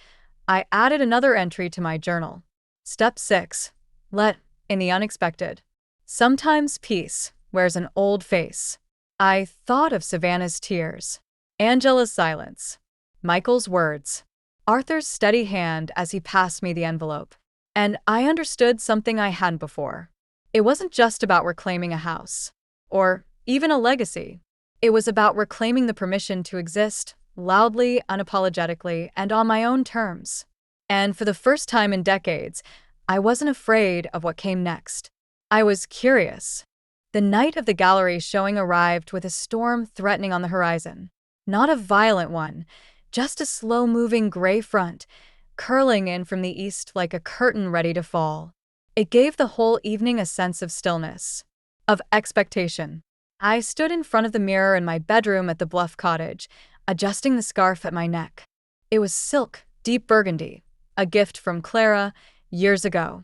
I added another entry to my journal. Step 6. Let in the unexpected. Sometimes peace wears an old face. I thought of Savannah's tears, Angela's silence, Michael's words, Arthur's steady hand as he passed me the envelope. And I understood something I hadn't before. It wasn't just about reclaiming a house, or even a legacy. It was about reclaiming the permission to exist, loudly, unapologetically, and on my own terms. And for the first time in decades, I wasn't afraid of what came next. I was curious. The night of the gallery showing arrived with a storm threatening on the horizon. Not a violent one, just a slow-moving gray front, curling in from the east like a curtain ready to fall. It gave the whole evening a sense of stillness, of expectation. I stood in front of the mirror in my bedroom at the Bluff cottage, adjusting the scarf at my neck. It was silk, deep burgundy, a gift from Clara years ago.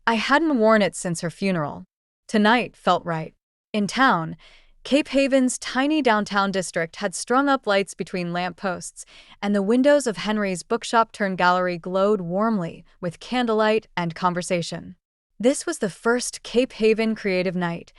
I hadn't worn it since her funeral. Tonight felt right. In town, Cape Haven's tiny downtown district had strung up lights between lampposts, and the windows of Henry's bookshop-turned-gallery glowed warmly with candlelight and conversation. This was the first Cape Haven creative night,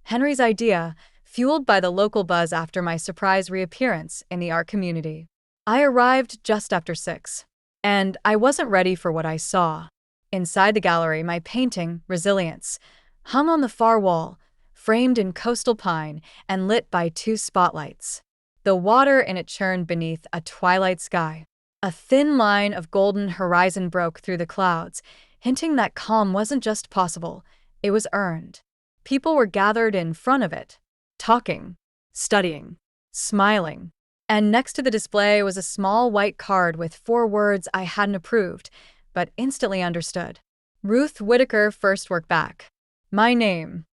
Henry's idea, fueled by the local buzz after my surprise reappearance in the art community. I arrived just after 6, and I wasn't ready for what I saw. Inside the gallery, my painting, Resilience, hung on the far wall, framed in coastal pine and lit by 2 spotlights. The water in it churned beneath a twilight sky. A thin line of golden horizon broke through the clouds, hinting that calm wasn't just possible, it was earned. People were gathered in front of it, talking, studying, smiling. And next to the display was a small white card with 4 words I hadn't approved, but instantly understood. Ruth Whitaker, first work back. My name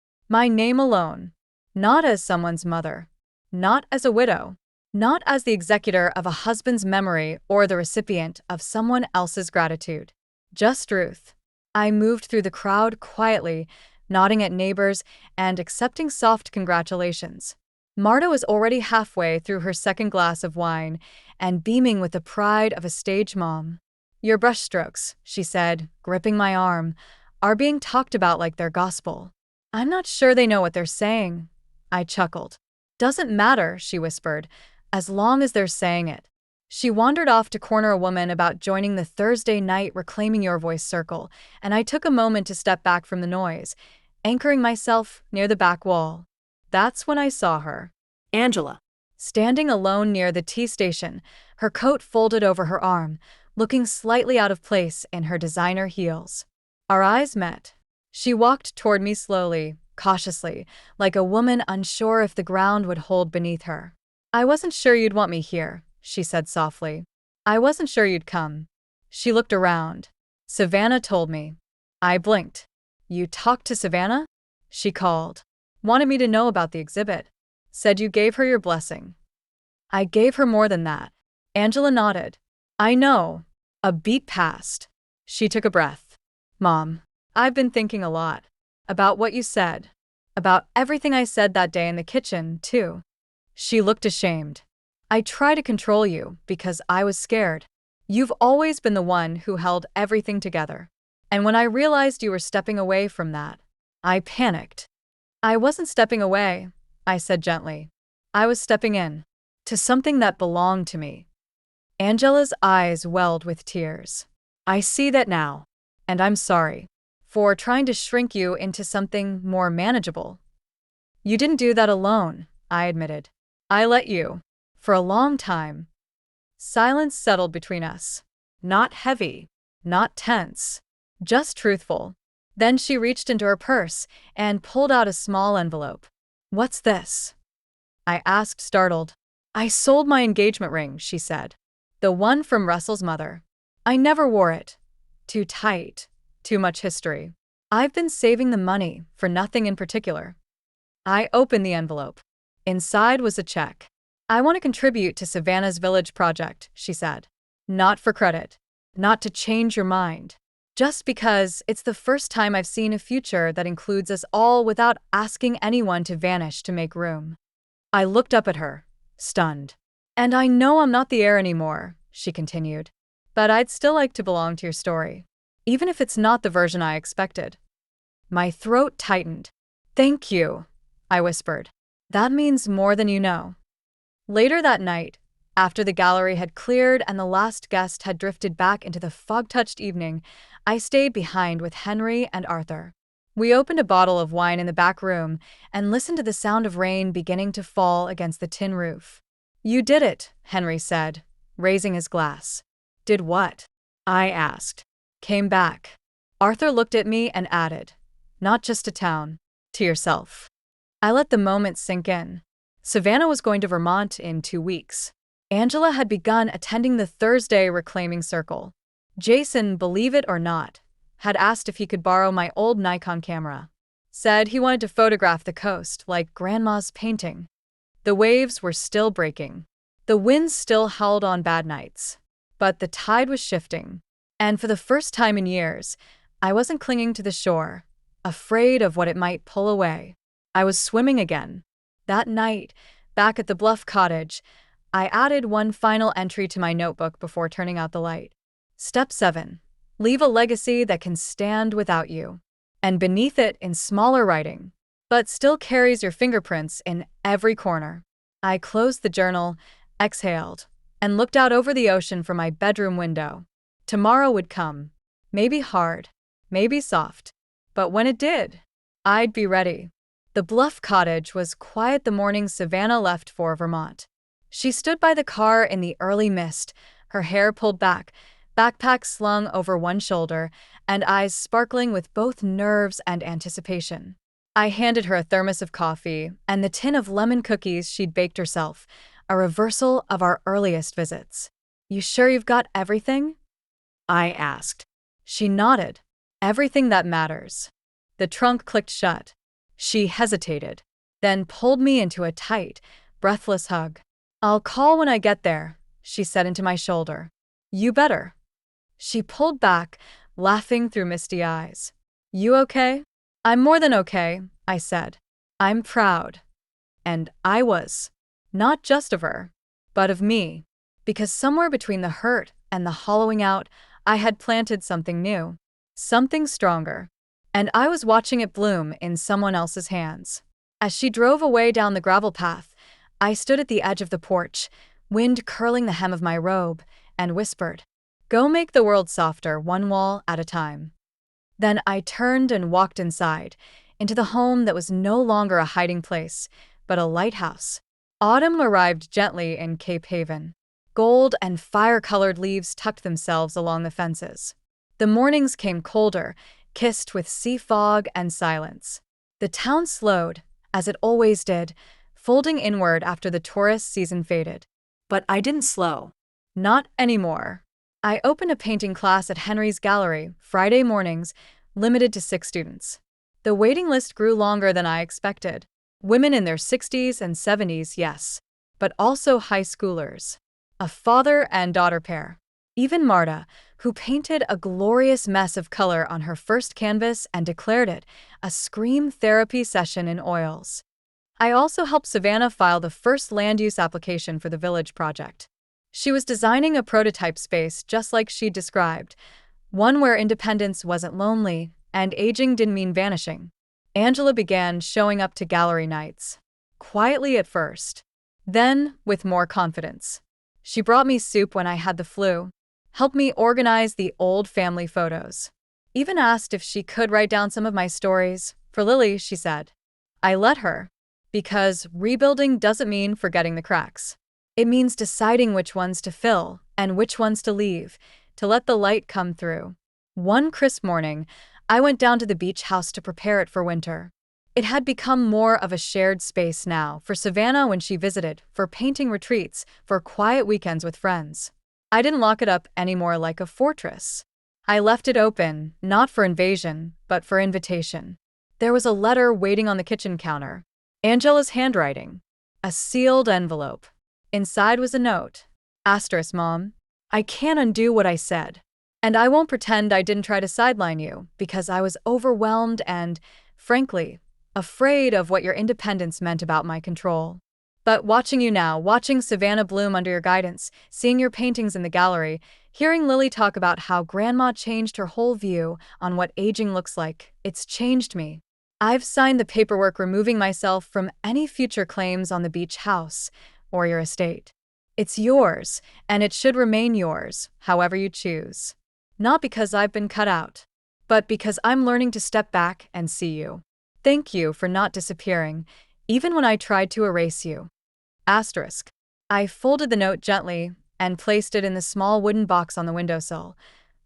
alone. Not as someone's mother. Not as a widow. Not as the executor of a husband's memory or the recipient of someone else's gratitude. Just Ruth. I moved through the crowd quietly, nodding at neighbors and accepting soft congratulations. Marta was already halfway through her second glass of wine and beaming with the pride of a stage mom. Your brushstrokes, she said, gripping my arm, are being talked about like they're gospel. I'm not sure they know what they're saying. I chuckled. Doesn't matter, she whispered, as long as they're saying it. She wandered off to corner a woman about joining the Thursday night Reclaiming Your Voice circle, and I took a moment to step back from the noise, anchoring myself near the back wall. That's when I saw her. Angela. Standing alone near the tea station, her coat folded over her arm, looking slightly out of place in her designer heels. Our eyes met. She walked toward me slowly, cautiously, like a woman unsure if the ground would hold beneath her. I wasn't sure you'd want me here, she said softly. I wasn't sure you'd come. She looked around. Savannah told me. I blinked. You talked to Savannah? She called. Wanted me to know about the exhibit. Said you gave her your blessing. I gave her more than that. Angela nodded. I know. A beat passed. She took a breath. Mom, I've been thinking a lot. About what you said. About everything I said that day in the kitchen, too. She looked ashamed. I try to control you because I was scared. You've always been the one who held everything together. And when I realized you were stepping away from that, I panicked. I wasn't stepping away, I said gently. I was stepping in. To something that belonged to me. Angela's eyes welled with tears. I see that now. And I'm sorry. For trying to shrink you into something more manageable. You didn't do that alone, I admitted. I let you. For a long time. Silence settled between us. Not heavy. Not tense. Just truthful. Then she reached into her purse and pulled out a small envelope. What's this? I asked, startled. I sold my engagement ring, she said. The one from Russell's mother. I never wore it. Too tight. Too much history. I've been saving the money for nothing in particular. I opened the envelope. Inside was a check. I want to contribute to Savannah's Village project, she said. Not for credit. Not to change your mind. Just because it's the first time I've seen a future that includes us all without asking anyone to vanish to make room. I looked up at her, stunned. And I know I'm not the heir anymore, she continued. But I'd still like to belong to your story. Even if it's not the version I expected. My throat tightened. Thank you, I whispered. That means more than you know. Later that night, after the gallery had cleared and the last guest had drifted back into the fog-touched evening, I stayed behind with Henry and Arthur. We opened a bottle of wine in the back room and listened to the sound of rain beginning to fall against the tin roof. You did it, Henry said, raising his glass. Did what? I asked. Came back. Arthur looked at me and added, not just to town, to yourself. I let the moment sink in. Savannah was going to Vermont in 2 weeks. Angela had begun attending the Thursday Reclaiming Circle. Jason, believe it or not, had asked if he could borrow my old Nikon camera. Said he wanted to photograph the coast like Grandma's painting. The waves were still breaking. The winds still howled on bad nights. But the tide was shifting. And for the first time in years, I wasn't clinging to the shore, afraid of what it might pull away. I was swimming again. That night, back at the Bluff Cottage, I added one final entry to my notebook before turning out the light. Step 7. Leave a legacy that can stand without you. And beneath it, in smaller writing, but still carries your fingerprints in every corner. I closed the journal, exhaled, and looked out over the ocean from my bedroom window. Tomorrow would come. Maybe hard, maybe soft. But when it did, I'd be ready. The Bluff Cottage was quiet the morning Savannah left for Vermont. She stood by the car in the early mist, her hair pulled back, backpack slung over one shoulder, and eyes sparkling with both nerves and anticipation. I handed her a thermos of coffee and the tin of lemon cookies she'd baked herself, a reversal of our earliest visits. You sure you've got everything? I asked. She nodded. Everything that matters. The trunk clicked shut. She hesitated, then pulled me into a tight, breathless hug. I'll call when I get there, she said into my shoulder. You better. She pulled back, laughing through misty eyes. You okay? I'm more than okay, I said. I'm proud. And I was. Not just of her, but of me. Because somewhere between the hurt and the hollowing out, I had planted something new. Something stronger. And I was watching it bloom in someone else's hands. As she drove away down the gravel path, I stood at the edge of the porch, wind curling the hem of my robe, and whispered, Go make the world softer, one wall at a time. Then I turned and walked inside, into the home that was no longer a hiding place, but a lighthouse. Autumn arrived gently in Cape Haven. Gold and fire-colored leaves tucked themselves along the fences. The mornings came colder, kissed with sea fog and silence. The town slowed, as it always did, folding inward after the tourist season faded. But I didn't slow. Not anymore. I opened a painting class at Henry's Gallery, Friday mornings, limited to 6 students. The waiting list grew longer than I expected. Women in their 60s and 70s, yes, but also high schoolers. A father and daughter pair. Even Marta, who painted a glorious mess of color on her first canvas and declared it a scream therapy session in oils. I also helped Savannah file the first land use application for the village project. She was designing a prototype space just like she described, one where independence wasn't lonely and aging didn't mean vanishing. Angela began showing up to gallery nights. Quietly at first. Then, with more confidence. She brought me soup when I had the flu, helped me organize the old family photos. Even asked if she could write down some of my stories. For Lily, she said. I let her. Because rebuilding doesn't mean forgetting the cracks. It means deciding which ones to fill and which ones to leave, to let the light come through. One crisp morning, I went down to the beach house to prepare it for winter. It had become more of a shared space now, for Savannah when she visited, for painting retreats, for quiet weekends with friends. I didn't lock it up anymore like a fortress. I left it open, not for invasion, but for invitation. There was a letter waiting on the kitchen counter. Angela's handwriting. A sealed envelope. Inside was a note. Asterisk, Mom. I can't undo what I said. And I won't pretend I didn't try to sideline you, because I was overwhelmed and, frankly, afraid of what your independence meant about my control. But watching you now, watching Savannah bloom under your guidance, seeing your paintings in the gallery, hearing Lily talk about how Grandma changed her whole view on what aging looks like, it's changed me. I've signed the paperwork removing myself from any future claims on the beach house or your estate. It's yours, and it should remain yours, however you choose. Not because I've been cut out, but because I'm learning to step back and see you. Thank you for not disappearing, even when I tried to erase you. Asterisk. I folded the note gently and placed it in the small wooden box on the windowsill,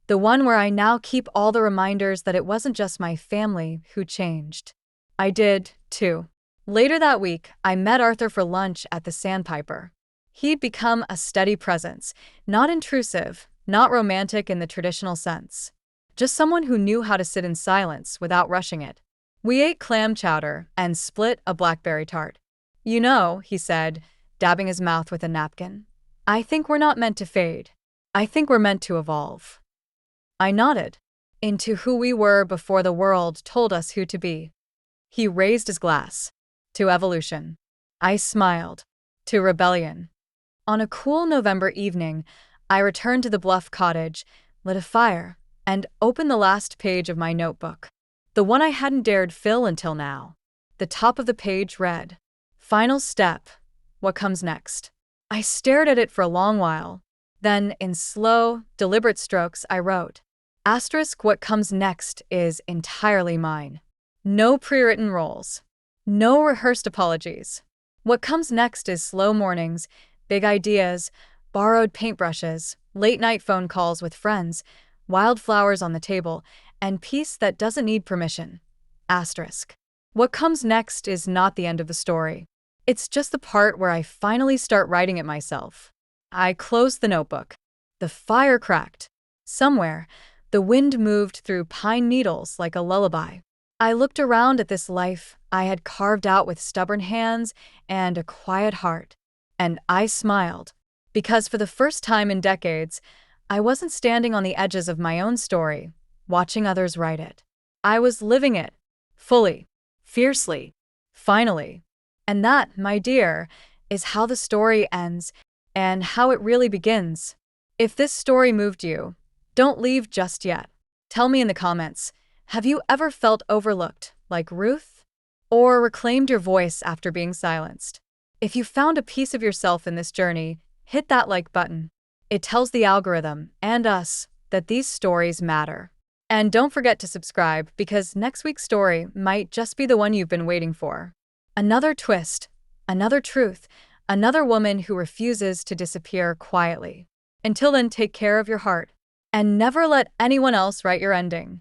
the one where I now keep all the reminders that it wasn't just my family who changed. I did, too. Later that week, I met Arthur for lunch at the Sandpiper. He'd become a steady presence, not intrusive, not romantic in the traditional sense. Just someone who knew how to sit in silence without rushing it. We ate clam chowder and split a blackberry tart. You know, he said, dabbing his mouth with a napkin. I think we're not meant to fade. I think we're meant to evolve. I nodded. Into who we were before the world told us who to be. He raised his glass. To evolution. I smiled. To rebellion. On a cool November evening, I returned to the Bluff cottage, lit a fire, and opened the last page of my notebook. The one I hadn't dared fill until now. The top of the page read, Final step. What comes next? I stared at it for a long while. Then, in slow, deliberate strokes, I wrote, Asterisk, what comes next is entirely mine. No pre-written roles. No rehearsed apologies. What comes next is slow mornings, big ideas, borrowed paintbrushes, late-night phone calls with friends, wildflowers on the table, and peace that doesn't need permission. Asterisk. What comes next is not the end of the story. It's just the part where I finally start writing it myself. I closed the notebook. The fire cracked. Somewhere, the wind moved through pine needles like a lullaby. I looked around at this life I had carved out with stubborn hands and a quiet heart. And I smiled. Because for the first time in decades, I wasn't standing on the edges of my own story, watching others write it. I was living it. Fully. Fiercely. Finally. And that, my dear, is how the story ends and how it really begins. If this story moved you, don't leave just yet. Tell me in the comments, have you ever felt overlooked, like Ruth? Or reclaimed your voice after being silenced? If you found a piece of yourself in this journey, hit that like button. It tells the algorithm, and us, that these stories matter. And don't forget to subscribe, because next week's story might just be the one you've been waiting for. Another twist, another truth, another woman who refuses to disappear quietly. Until then, take care of your heart. And never let anyone else write your ending.